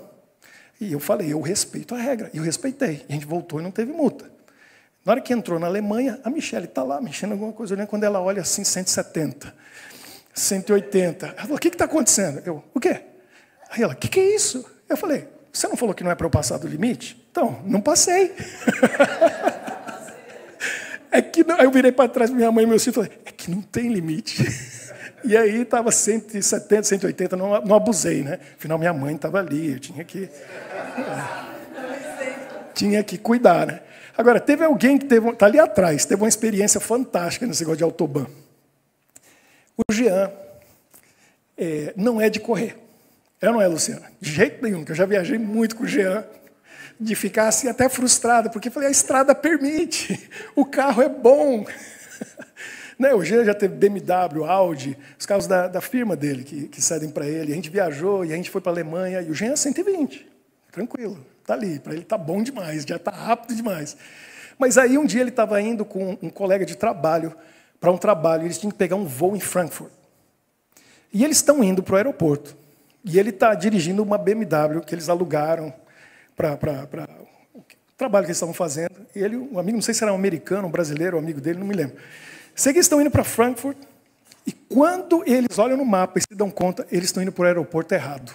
E eu falei, eu respeito a regra. E eu respeitei. E a gente voltou e não teve multa. Na hora que entrou na Alemanha, a Michele está lá, mexendo em alguma coisa. Olhando, quando ela olha assim, 170, 180. Ela falou, o que está acontecendo? Eu, o quê? Aí ela, o que é isso? Eu falei, você não falou que não é para eu passar do limite? Então, não passei. Aí eu virei para trás, minha mãe e meu filho, falei, é que não tem limite. E aí estava 170, 180, não abusei, né? Afinal, minha mãe estava ali, eu tinha que cuidar, né? Agora, teve alguém que está ali atrás, teve uma experiência fantástica nesse negócio de Autobahn. O Jean não é de correr. Não é, Luciana? De jeito nenhum, que eu já viajei muito com o Jean, de ficar assim até frustrado, porque falei, a estrada permite, o carro é bom. Né? O Jean já teve BMW, Audi, os carros da firma dele que cedem para ele. A gente viajou e a gente foi para a Alemanha, e o Jean é 120, tranquilo, está ali, para ele está bom demais, já está rápido demais. Mas aí um dia ele estava indo com um colega de trabalho para um trabalho, eles tinham que pegar um voo em Frankfurt. E eles estão indo para o aeroporto. E ele está dirigindo uma BMW que eles alugaram para o trabalho que eles estavam fazendo. E ele, um amigo, não sei se era um americano, um brasileiro, um amigo dele, não me lembro. Sei que eles estão indo para Frankfurt, e quando eles olham no mapa e se dão conta, eles estão indo para o aeroporto errado.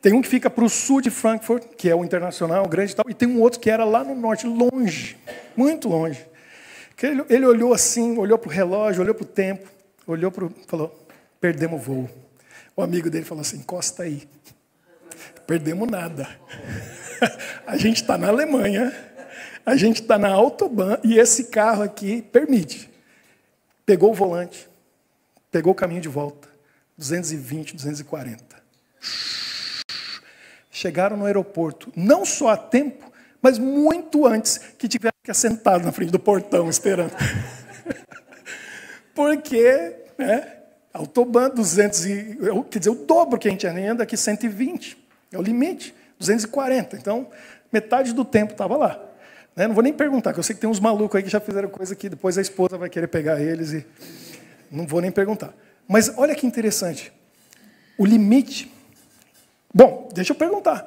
Tem um que fica para o sul de Frankfurt, que é o internacional, o grande e tal, e tem um outro que era lá no norte, longe, muito longe. Ele olhou assim, olhou para o relógio, olhou para o tempo, falou, perdemos o voo. O amigo dele falou assim, encosta aí. Perdemos nada. A gente está na Alemanha, a gente está na Autobahn, e esse carro aqui permite. Pegou o volante, pegou o caminho de volta, 220, 240. Chegaram no aeroporto, não só a tempo, mas muito antes que tiveram que ficar sentado na frente do portão, esperando. Porque, né, Autobahn, 200 quer dizer, o dobro que a gente anda aqui, 120. É o limite, 240. Então, metade do tempo estava lá. Né? Não vou nem perguntar, porque eu sei que tem uns malucos aí que já fizeram coisa que depois a esposa vai querer pegar eles e não vou nem perguntar. Mas olha que interessante. O limite... Bom, deixa eu perguntar.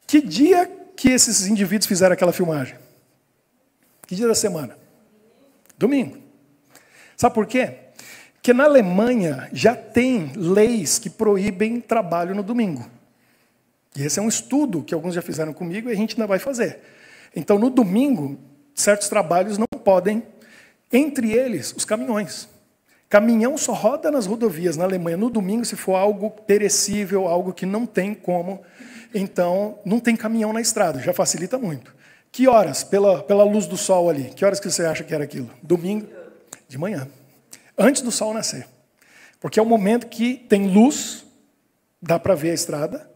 Que dia que esses indivíduos fizeram aquela filmagem? Que dia da semana? Domingo. Sabe por quê? Porque na Alemanha já tem leis que proíbem trabalho no domingo. E esse é um estudo que alguns já fizeram comigo e a gente ainda vai fazer. Então, no domingo, certos trabalhos não podem, entre eles, os caminhões. Caminhão só roda nas rodovias na Alemanha no domingo se for algo perecível, algo que não tem como. Então, não tem caminhão na estrada, já facilita muito. Que horas, pela luz do sol ali, que horas que você acha que era aquilo? Domingo de manhã, antes do sol nascer. Porque é o momento que tem luz, dá para ver a estrada,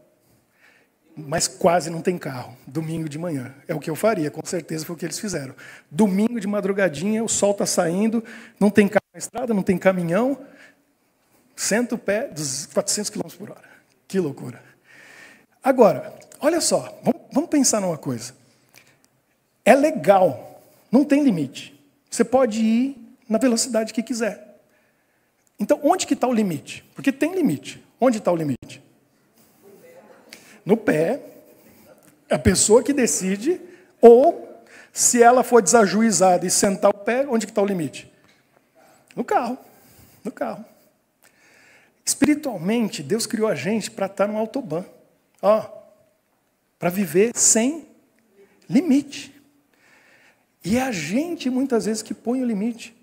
mas quase não tem carro. Domingo de manhã. É o que eu faria, com certeza foi o que eles fizeram. Domingo de madrugadinha, o sol está saindo, não tem carro na estrada, não tem caminhão, senta o pé dos 400 km por hora. Que loucura. Agora, olha só, vamos pensar numa coisa. É legal, não tem limite. Você pode ir na velocidade que quiser. Então, onde que está o limite? Porque tem limite. Onde está o limite? No pé, a pessoa que decide, ou se ela for desajuizada e sentar o pé, onde que está o limite? No carro. No carro. Espiritualmente, Deus criou a gente para estar no autobahn. Para viver sem limite. E é a gente, muitas vezes, que põe o limite.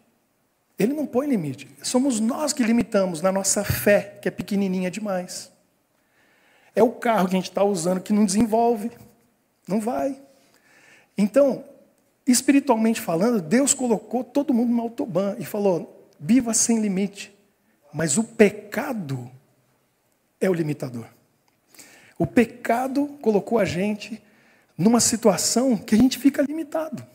Ele não põe limite. Somos nós que limitamos na nossa fé, que é pequenininha demais. É o carro que a gente está usando que não desenvolve. Não vai. Então, espiritualmente falando, Deus colocou todo mundo no autobahn e falou, viva sem limite. Mas o pecado é o limitador. O pecado colocou a gente numa situação que a gente fica limitado.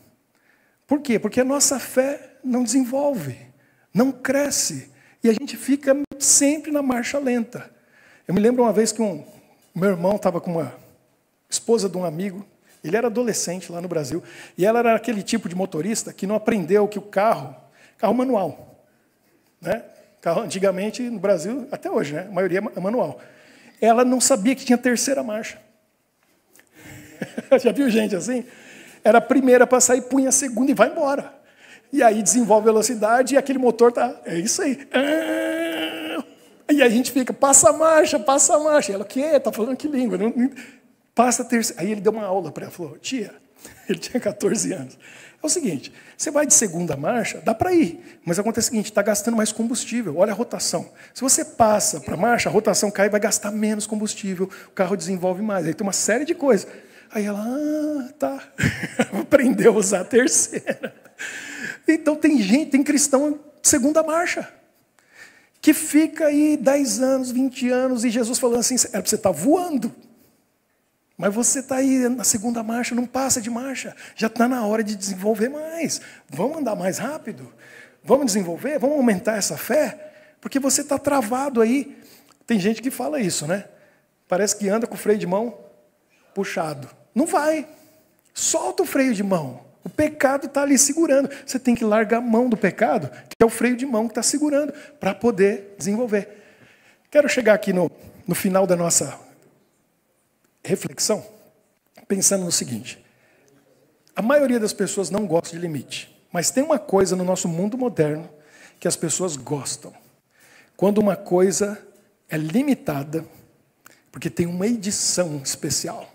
Por quê? Porque a nossa fé não desenvolve, não cresce. E a gente fica sempre na marcha lenta. Eu me lembro uma vez que meu irmão estava com uma esposa de um amigo. Ele era adolescente lá no Brasil. E ela era aquele tipo de motorista que não aprendeu que o carro manual, né? Carro, antigamente, no Brasil, até hoje, né? A maioria é manual. Ela não sabia que tinha terceira marcha. Já viu gente assim? Era a primeira para sair, punha a segunda e vai embora. E aí desenvolve velocidade e aquele motor tá... É isso aí. E a gente fica, passa a marcha, passa a marcha. E ela, o quê? Está falando que língua? Não, passa a terceira. Aí ele deu uma aula para ela, falou, tia, ele tinha 14 anos. É o seguinte, você vai de segunda marcha, dá para ir. Mas acontece o seguinte, está gastando mais combustível. Olha a rotação. Se você passa para a marcha, a rotação cai e vai gastar menos combustível. O carro desenvolve mais. Aí tem uma série de coisas. Aí ela, tá. Aprendeu a usar a terceira. Então tem cristão de segunda marcha. Que fica aí 10 anos, 20 anos, e Jesus falando assim, era para você estar voando. Mas você está aí na segunda marcha, não passa de marcha. Já está na hora de desenvolver mais. Vamos andar mais rápido? Vamos desenvolver? Vamos aumentar essa fé? Porque você está travado aí. Tem gente que fala isso, né? Parece que anda com o freio de mão puxado. Não vai. Solta o freio de mão. O pecado está ali segurando. Você tem que largar a mão do pecado, que é o freio de mão que está segurando, para poder desenvolver. Quero chegar aqui no final da nossa reflexão, pensando no seguinte. A maioria das pessoas não gosta de limite. Mas tem uma coisa no nosso mundo moderno que as pessoas gostam. Quando uma coisa é limitada, porque tem uma edição especial.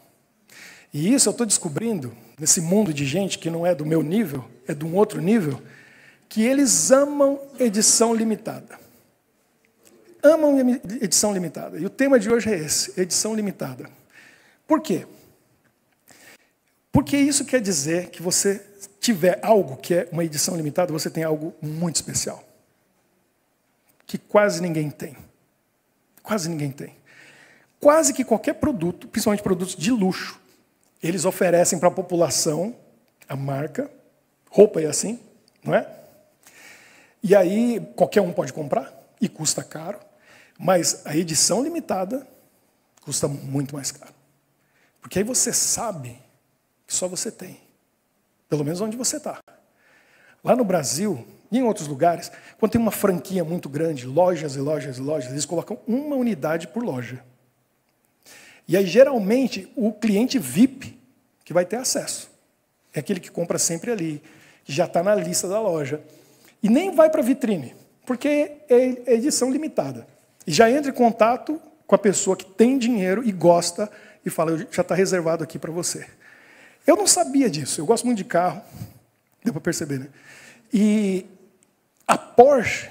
E isso eu estou descobrindo, nesse mundo de gente que não é do meu nível, é de um outro nível, que eles amam edição limitada. Amam edição limitada. E o tema de hoje é esse, edição limitada. Por quê? Porque isso quer dizer que você tiver algo que é uma edição limitada, você tem algo muito especial. Que quase ninguém tem. Quase ninguém tem. Quase que qualquer produto, principalmente produtos de luxo, eles oferecem para a população a marca, roupa é assim, não é? E aí qualquer um pode comprar e custa caro, mas a edição limitada custa muito mais caro. Porque aí você sabe que só você tem. Pelo menos onde você está. Lá no Brasil, e em outros lugares, quando tem uma franquia muito grande, lojas e lojas e lojas, eles colocam uma unidade por loja. E aí, geralmente, o cliente VIP que vai ter acesso. É aquele que compra sempre ali, que já está na lista da loja. E nem vai para a vitrine, porque é edição limitada. E já entra em contato com a pessoa que tem dinheiro e gosta e fala, já está reservado aqui para você. Eu não sabia disso. Eu gosto muito de carro. Deu para perceber, né? E a Porsche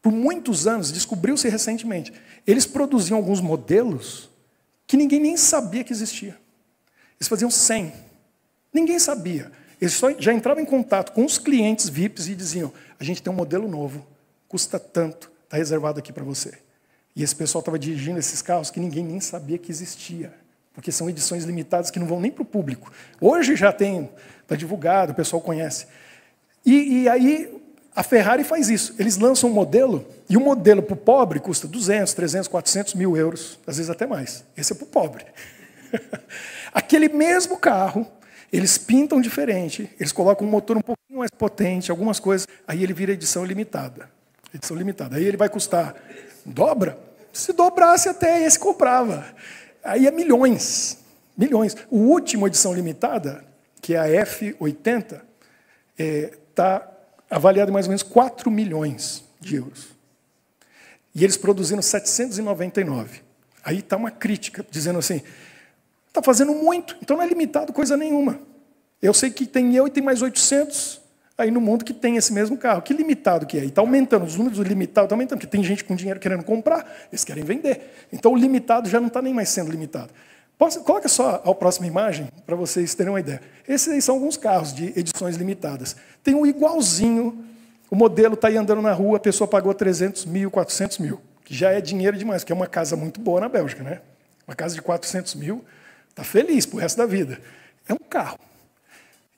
Por muitos anos, descobriu-se recentemente, eles produziam alguns modelos que ninguém nem sabia que existia. Eles faziam 100. Ninguém sabia. Eles só já entravam em contato com os clientes VIPs e diziam, a gente tem um modelo novo, custa tanto, está reservado aqui para você. E esse pessoal estava dirigindo esses carros que ninguém nem sabia que existia. Porque são edições limitadas que não vão nem para o público. Hoje já tem, está divulgado, o pessoal conhece. E aí a Ferrari faz isso. Eles lançam um modelo, e o modelo para o pobre custa 200, 300, 400 mil euros, às vezes até mais. Esse é para o pobre. Aquele mesmo carro, eles pintam diferente, eles colocam um motor um pouquinho mais potente, algumas coisas, aí ele vira edição limitada. Edição limitada. Aí ele vai custar, dobra? Se dobrasse até esse comprava. Aí é milhões. Milhões. O último edição limitada, que é a F80, está avaliado em mais ou menos 4 milhões de euros. E eles produziram 799. Aí está uma crítica, dizendo assim, está fazendo muito, então não é limitado coisa nenhuma. Eu sei que tem eu e tem mais 800 aí no mundo que tem esse mesmo carro. Que limitado que é? E está aumentando, os números do limitado estão aumentando, porque tem gente com dinheiro querendo comprar, eles querem vender. Então o limitado já não está nem mais sendo limitado. Coloca só a próxima imagem, para vocês terem uma ideia. Esses aí são alguns carros de edições limitadas. Tem um igualzinho, o modelo está aí andando na rua, a pessoa pagou 300 mil, 400 mil, que já é dinheiro demais, porque é uma casa muito boa na Bélgica, né? Uma casa de 400 mil, está feliz pro resto da vida. É um carro.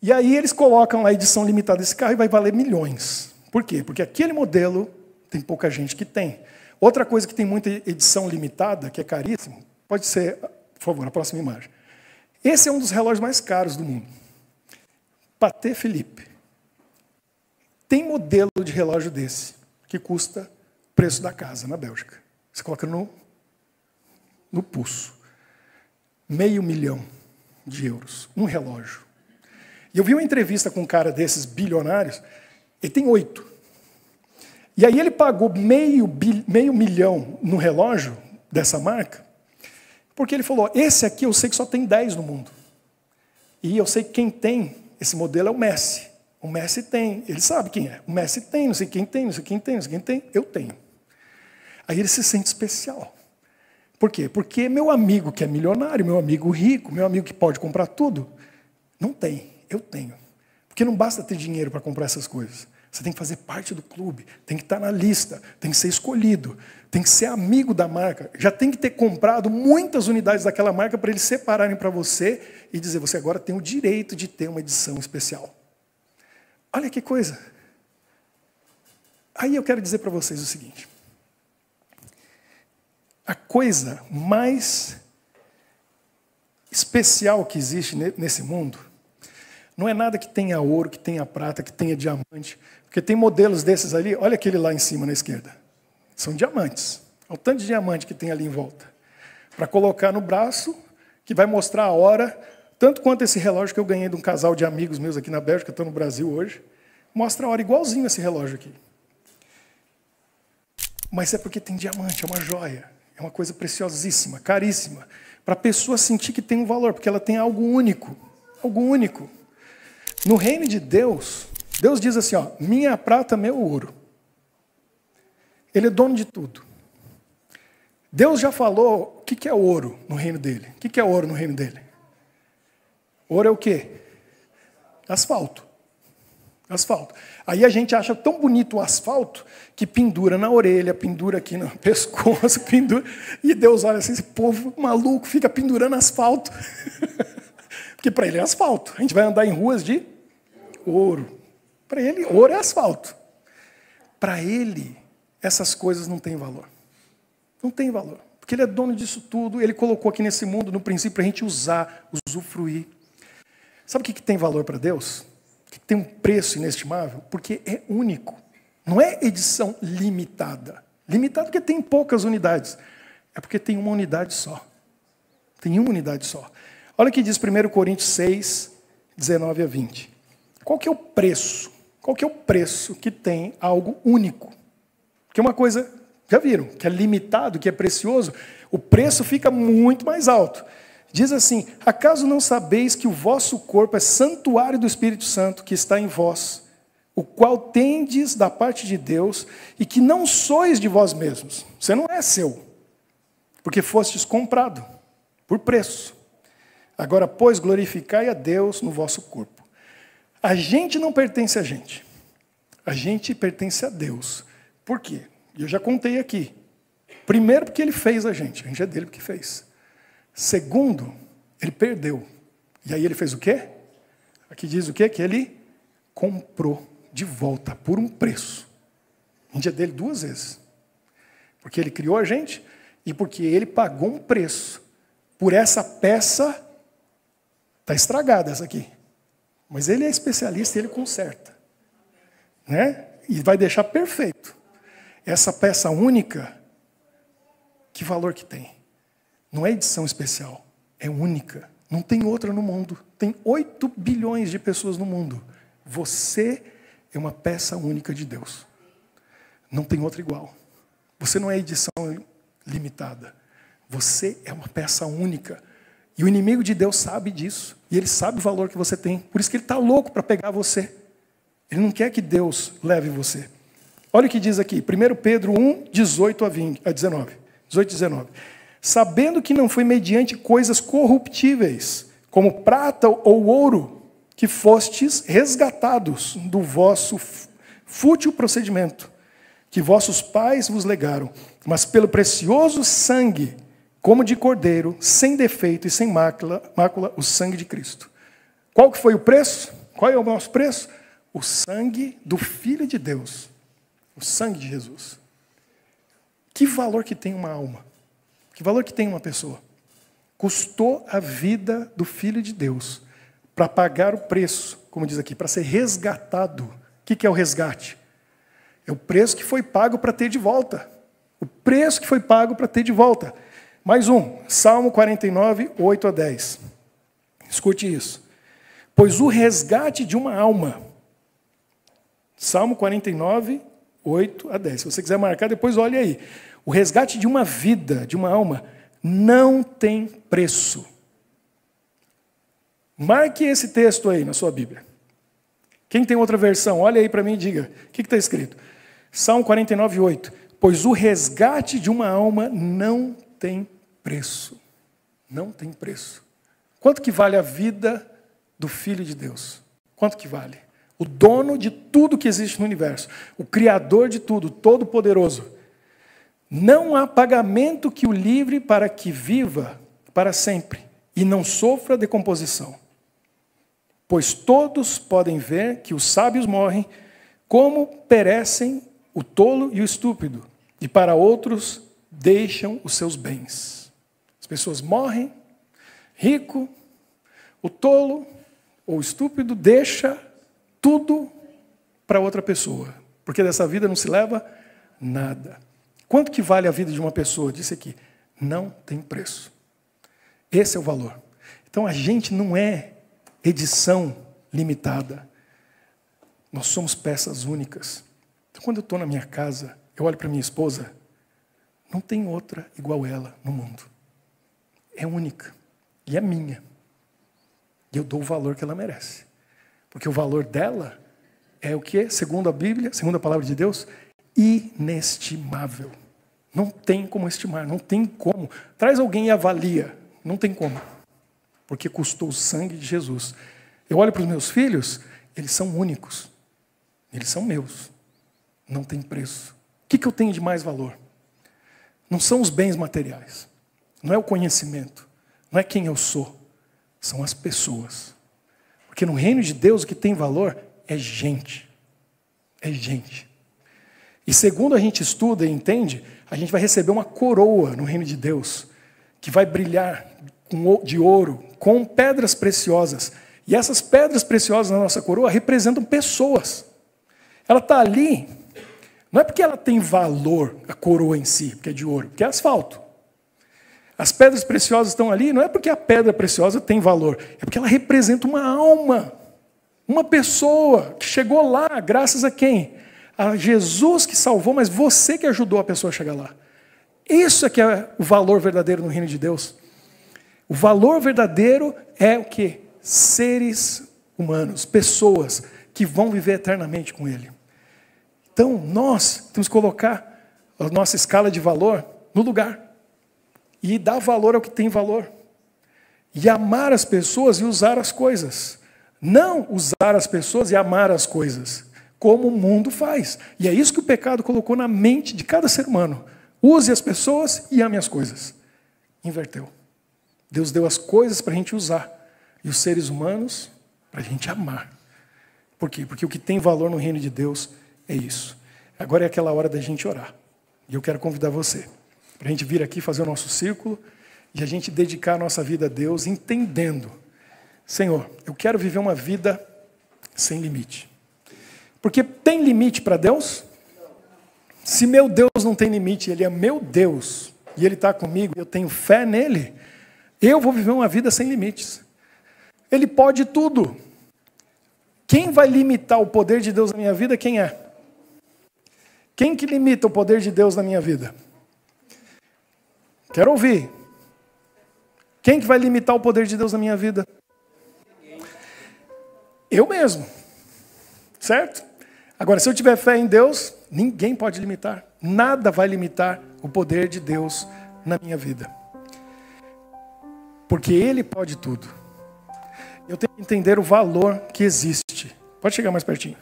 E aí eles colocam lá a edição limitada desse carro e vai valer milhões. Por quê? Porque aquele modelo tem pouca gente que tem. Outra coisa que tem muita edição limitada, que é caríssimo, pode ser, por favor, a próxima imagem. Esse é um dos relógios mais caros do mundo. Patek Philippe. Tem modelo de relógio desse, que custa o preço da casa na Bélgica. Você coloca no pulso. 500 mil de euros. Um relógio. E eu vi uma entrevista com um cara desses bilionários, ele tem 8. E aí ele pagou meio milhão no relógio dessa marca, porque ele falou, esse aqui eu sei que só tem 10 no mundo. E eu sei que quem tem esse modelo é o Messi. O Messi tem, ele sabe quem é. O Messi tem, não sei quem tem, não sei quem tem, não sei quem tem, eu tenho. Aí ele se sente especial. Por quê? Porque meu amigo que é milionário, meu amigo rico, meu amigo que pode comprar tudo, não tem, eu tenho. Porque não basta ter dinheiro para comprar essas coisas. Você tem que fazer parte do clube, tem que estar na lista, tem que ser escolhido, tem que ser amigo da marca. Já tem que ter comprado muitas unidades daquela marca para eles separarem para você e dizer, você agora tem o direito de ter uma edição especial. Olha que coisa. Aí eu quero dizer para vocês o seguinte. A coisa mais especial que existe nesse mundo não é nada que tenha ouro, que tenha prata, que tenha diamante. Porque tem modelos desses ali, olha aquele lá em cima na esquerda. São diamantes. Olha o tanto de diamante que tem ali em volta. Para colocar no braço, que vai mostrar a hora, tanto quanto esse relógio que eu ganhei de um casal de amigos meus aqui na Bélgica, estou no Brasil hoje, mostra a hora igualzinho esse relógio aqui. Mas é porque tem diamante, é uma joia. É uma coisa preciosíssima, caríssima, para a pessoa sentir que tem um valor, porque ela tem algo único. Algo único. No reino de Deus, Deus diz assim, ó, minha prata, meu ouro. Ele é dono de tudo. Deus já falou o que é ouro no reino dele. O que é ouro no reino dele? Ouro é o quê? Asfalto. Asfalto. Aí a gente acha tão bonito o asfalto que pendura na orelha, pendura aqui no pescoço, pendura. E Deus olha assim, esse povo maluco fica pendurando asfalto. Porque para ele é asfalto. A gente vai andar em ruas de ouro. Para ele, ouro é asfalto. Para ele, essas coisas não têm valor. Não tem valor. Porque ele é dono disso tudo, ele colocou aqui nesse mundo, no princípio, para a gente usar, usufruir. Sabe o que tem valor para Deus? Que tem um preço inestimável, porque é único. Não é edição limitada. Limitada porque tem poucas unidades. É porque tem uma unidade só. Tem uma unidade só. Olha o que diz 1 Coríntios 6, 19 a 20. Qual que é o preço? Qual que é o preço que tem algo único? Porque uma coisa, já viram, que é limitado, que é precioso, o preço fica muito mais alto. Diz assim, acaso não sabeis que o vosso corpo é santuário do Espírito Santo que está em vós, o qual tendes da parte de Deus, e que não sois de vós mesmos. Você não é seu, porque fostes comprado por preço. Agora, pois, glorificai a Deus no vosso corpo. A gente não pertence a gente pertence a Deus. Por quê? Eu já contei aqui. Primeiro, porque Ele fez a gente é dele porque fez. Segundo, Ele perdeu. E aí Ele fez o quê? Aqui diz o quê? Que Ele comprou de volta por um preço. A gente é dele 2 vezes. Porque Ele criou a gente e porque Ele pagou um preço por essa peça. Está estragada essa aqui. Mas Ele é especialista e Ele conserta. Né? E vai deixar perfeito. Essa peça única, que valor que tem? Não é edição especial, é única. Não tem outra no mundo. Tem 8 bilhões de pessoas no mundo. Você é uma peça única de Deus. Não tem outra igual. Você não é edição limitada. Você é uma peça única. E o inimigo de Deus sabe disso. E ele sabe o valor que você tem. Por isso que ele está louco para pegar você. Ele não quer que Deus leve você. Olha o que diz aqui. 1 Pedro 1, 18 a 19. 18 e 19. Sabendo que não foi mediante coisas corruptíveis, como prata ou ouro, que fostes resgatados do vosso fútil procedimento, que vossos pais vos legaram, mas pelo precioso sangue, como de cordeiro, sem defeito e sem mácula, o sangue de Cristo. Qual que foi o preço? Qual é o nosso preço? O sangue do Filho de Deus. O sangue de Jesus. Que valor que tem uma alma? Que valor que tem uma pessoa? Custou a vida do Filho de Deus para pagar o preço, como diz aqui, para ser resgatado. O que é o resgate? É o preço que foi pago para ter de volta. O preço que foi pago para ter de volta. Mais um, Salmo 49, 8 a 10. Escute isso. Pois o resgate de uma alma. Salmo 49, 8 a 10. Se você quiser marcar, depois olhe aí. O resgate de uma vida, de uma alma, não tem preço. Marque esse texto aí na sua Bíblia. Quem tem outra versão, olha aí para mim e diga. O que está escrito? Salmo 49, 8. Pois o resgate de uma alma não tem preço. Não tem preço. Quanto que vale a vida do Filho de Deus? Quanto que vale? O dono de tudo que existe no universo. O Criador de tudo, Todo-Poderoso. Não há pagamento que o livre para que viva para sempre e não sofra decomposição. Pois todos podem ver que os sábios morrem, como perecem o tolo e o estúpido, e para outros deixam os seus bens. As pessoas morrem, rico, o tolo ou o estúpido deixa tudo para outra pessoa, porque dessa vida não se leva nada. Quanto que vale a vida de uma pessoa? Disse aqui, não tem preço. Esse é o valor. Então a gente não é edição limitada. Nós somos peças únicas. Então quando eu estou na minha casa, eu olho para minha esposa, não tem outra igual ela no mundo. É única. E é minha. E eu dou o valor que ela merece. Porque o valor dela é o quê? Segundo a Bíblia, segundo a palavra de Deus, inestimável. Não tem como estimar, não tem como. Traz alguém e avalia. Não tem como. Porque custou o sangue de Jesus. Eu olho para os meus filhos, eles são únicos. Eles são meus. Não tem preço. O que eu tenho de mais valor? Não são os bens materiais. Não é o conhecimento. Não é quem eu sou. São as pessoas. Porque no reino de Deus o que tem valor é gente. É gente. E segundo a gente estuda e entende, a gente vai receber uma coroa no reino de Deus, que vai brilhar de ouro, com pedras preciosas. E essas pedras preciosas na nossa coroa representam pessoas. Ela está ali, não é porque ela tem valor, a coroa em si, porque é de ouro, porque é asfalto. As pedras preciosas estão ali, não é porque a pedra preciosa tem valor, é porque ela representa uma alma, uma pessoa que chegou lá, graças a quem? A Jesus que salvou, mas você que ajudou a pessoa a chegar lá. Isso é que é o valor verdadeiro no reino de Deus. O valor verdadeiro é o quê? Seres humanos, pessoas que vão viver eternamente com Ele. Então, nós temos que colocar a nossa escala de valor no lugar. E dar valor ao que tem valor. E amar as pessoas e usar as coisas. Não usar as pessoas e amar as coisas, como o mundo faz. E é isso que o pecado colocou na mente de cada ser humano. Use as pessoas e ame as coisas. Inverteu. Deus deu as coisas para a gente usar. E os seres humanos para a gente amar. Por quê? Porque o que tem valor no reino de Deus é isso. Agora é aquela hora da gente orar. E eu quero convidar você para a gente vir aqui fazer o nosso círculo e a gente dedicar a nossa vida a Deus, entendendo: Senhor, eu quero viver uma vida sem limite. Porque tem limite para Deus? Se meu Deus não tem limite, Ele é meu Deus, e Ele está comigo, eu tenho fé nele, eu vou viver uma vida sem limites. Ele pode tudo. Quem vai limitar o poder de Deus na minha vida, quem é? Quem que limita o poder de Deus na minha vida? Quero ouvir. Quem que vai limitar o poder de Deus na minha vida? Eu mesmo. Certo? Agora, se eu tiver fé em Deus, ninguém pode limitar. Nada vai limitar o poder de Deus na minha vida. Porque Ele pode tudo. Eu tenho que entender o valor que existe. Pode chegar mais pertinho.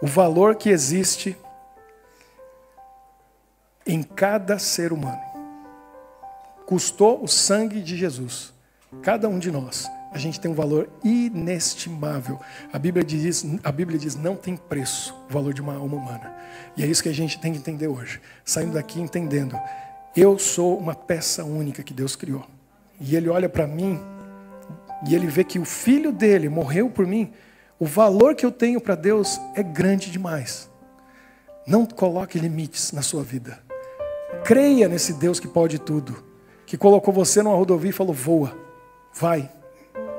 O valor que existe em cada ser humano. Custou o sangue de Jesus. Cada um de nós. A gente tem um valor inestimável. A Bíblia diz não tem preço o valor de uma alma humana. E é isso que a gente tem que entender hoje. Saindo daqui entendendo. Eu sou uma peça única que Deus criou. E Ele olha para mim e Ele vê que o Filho dele morreu por mim. O valor que eu tenho para Deus é grande demais. Não coloque limites na sua vida. Creia nesse Deus que pode tudo. Que colocou você numa rodovia e falou: voa, vai.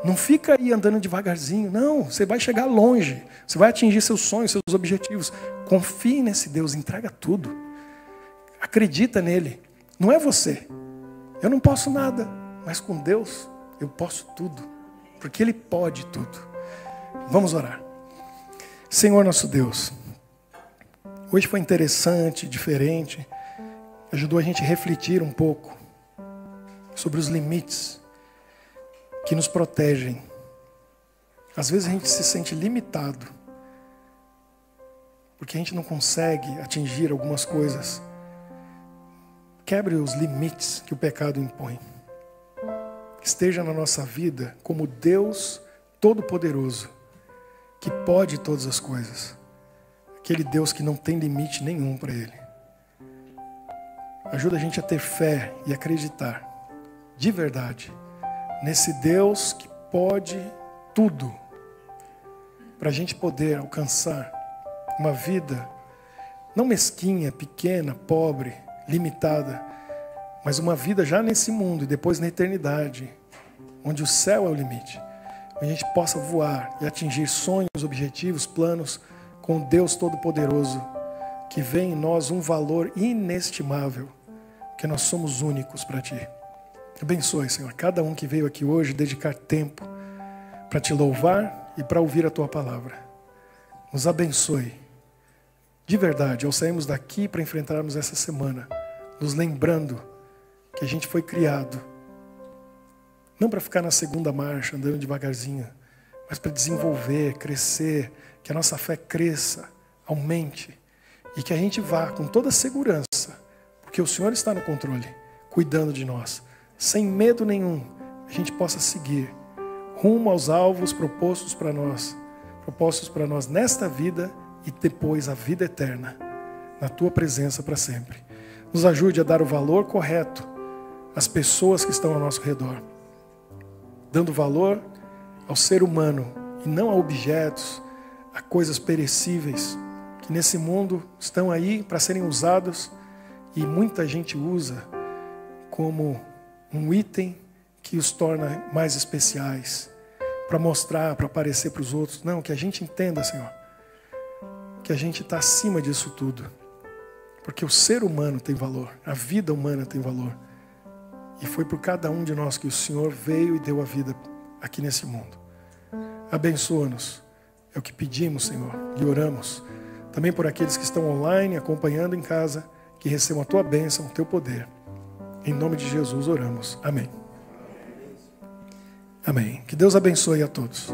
Não fica aí andando devagarzinho. Não, você vai chegar longe. Você vai atingir seus sonhos, seus objetivos. Confie nesse Deus, entrega tudo. Acredita nele. Não é você. Eu não posso nada, mas com Deus eu posso tudo. Porque Ele pode tudo. Vamos orar. Senhor nosso Deus, hoje foi interessante, diferente. Ajudou a gente a refletir um pouco sobre os limites que nos protegem. Às vezes a gente se sente limitado, porque a gente não consegue atingir algumas coisas. Quebre os limites que o pecado impõe. Esteja na nossa vida como Deus Todo-Poderoso, que pode todas as coisas. Aquele Deus que não tem limite nenhum para Ele. Ajuda a gente a ter fé e acreditar, de verdade, nesse Deus que pode tudo, para a gente poder alcançar uma vida não mesquinha, pequena, pobre, limitada, mas uma vida já nesse mundo e depois na eternidade, onde o céu é o limite, onde a gente possa voar e atingir sonhos, objetivos, planos com Deus Todo-Poderoso, que vê em nós um valor inestimável, que nós somos únicos para Ti. Abençoe, Senhor, cada um que veio aqui hoje dedicar tempo para Te louvar e para ouvir a Tua palavra. Nos abençoe, de verdade, ao sairmos daqui para enfrentarmos essa semana, nos lembrando que a gente foi criado, não para ficar na segunda marcha, andando devagarzinho, mas para desenvolver, crescer, que a nossa fé cresça, aumente, e que a gente vá com toda segurança, porque o Senhor está no controle, cuidando de nós, sem medo nenhum, a gente possa seguir rumo aos alvos propostos para nós nesta vida e depois a vida eterna, na Tua presença para sempre. Nos ajude a dar o valor correto às pessoas que estão ao nosso redor, dando valor ao ser humano e não a objetos, a coisas perecíveis, que nesse mundo estão aí para serem usados e muita gente usa como um item que os torna mais especiais, para mostrar, para aparecer para os outros. Não, que a gente entenda, Senhor, que a gente está acima disso tudo, porque o ser humano tem valor, a vida humana tem valor, e foi por cada um de nós que o Senhor veio e deu a vida aqui nesse mundo. Abençoa-nos É o que pedimos, Senhor, e oramos. Também por aqueles que estão online, acompanhando em casa, que recebam a Tua bênção, o Teu poder. Em nome de Jesus oramos. Amém. Amém. Que Deus abençoe a todos.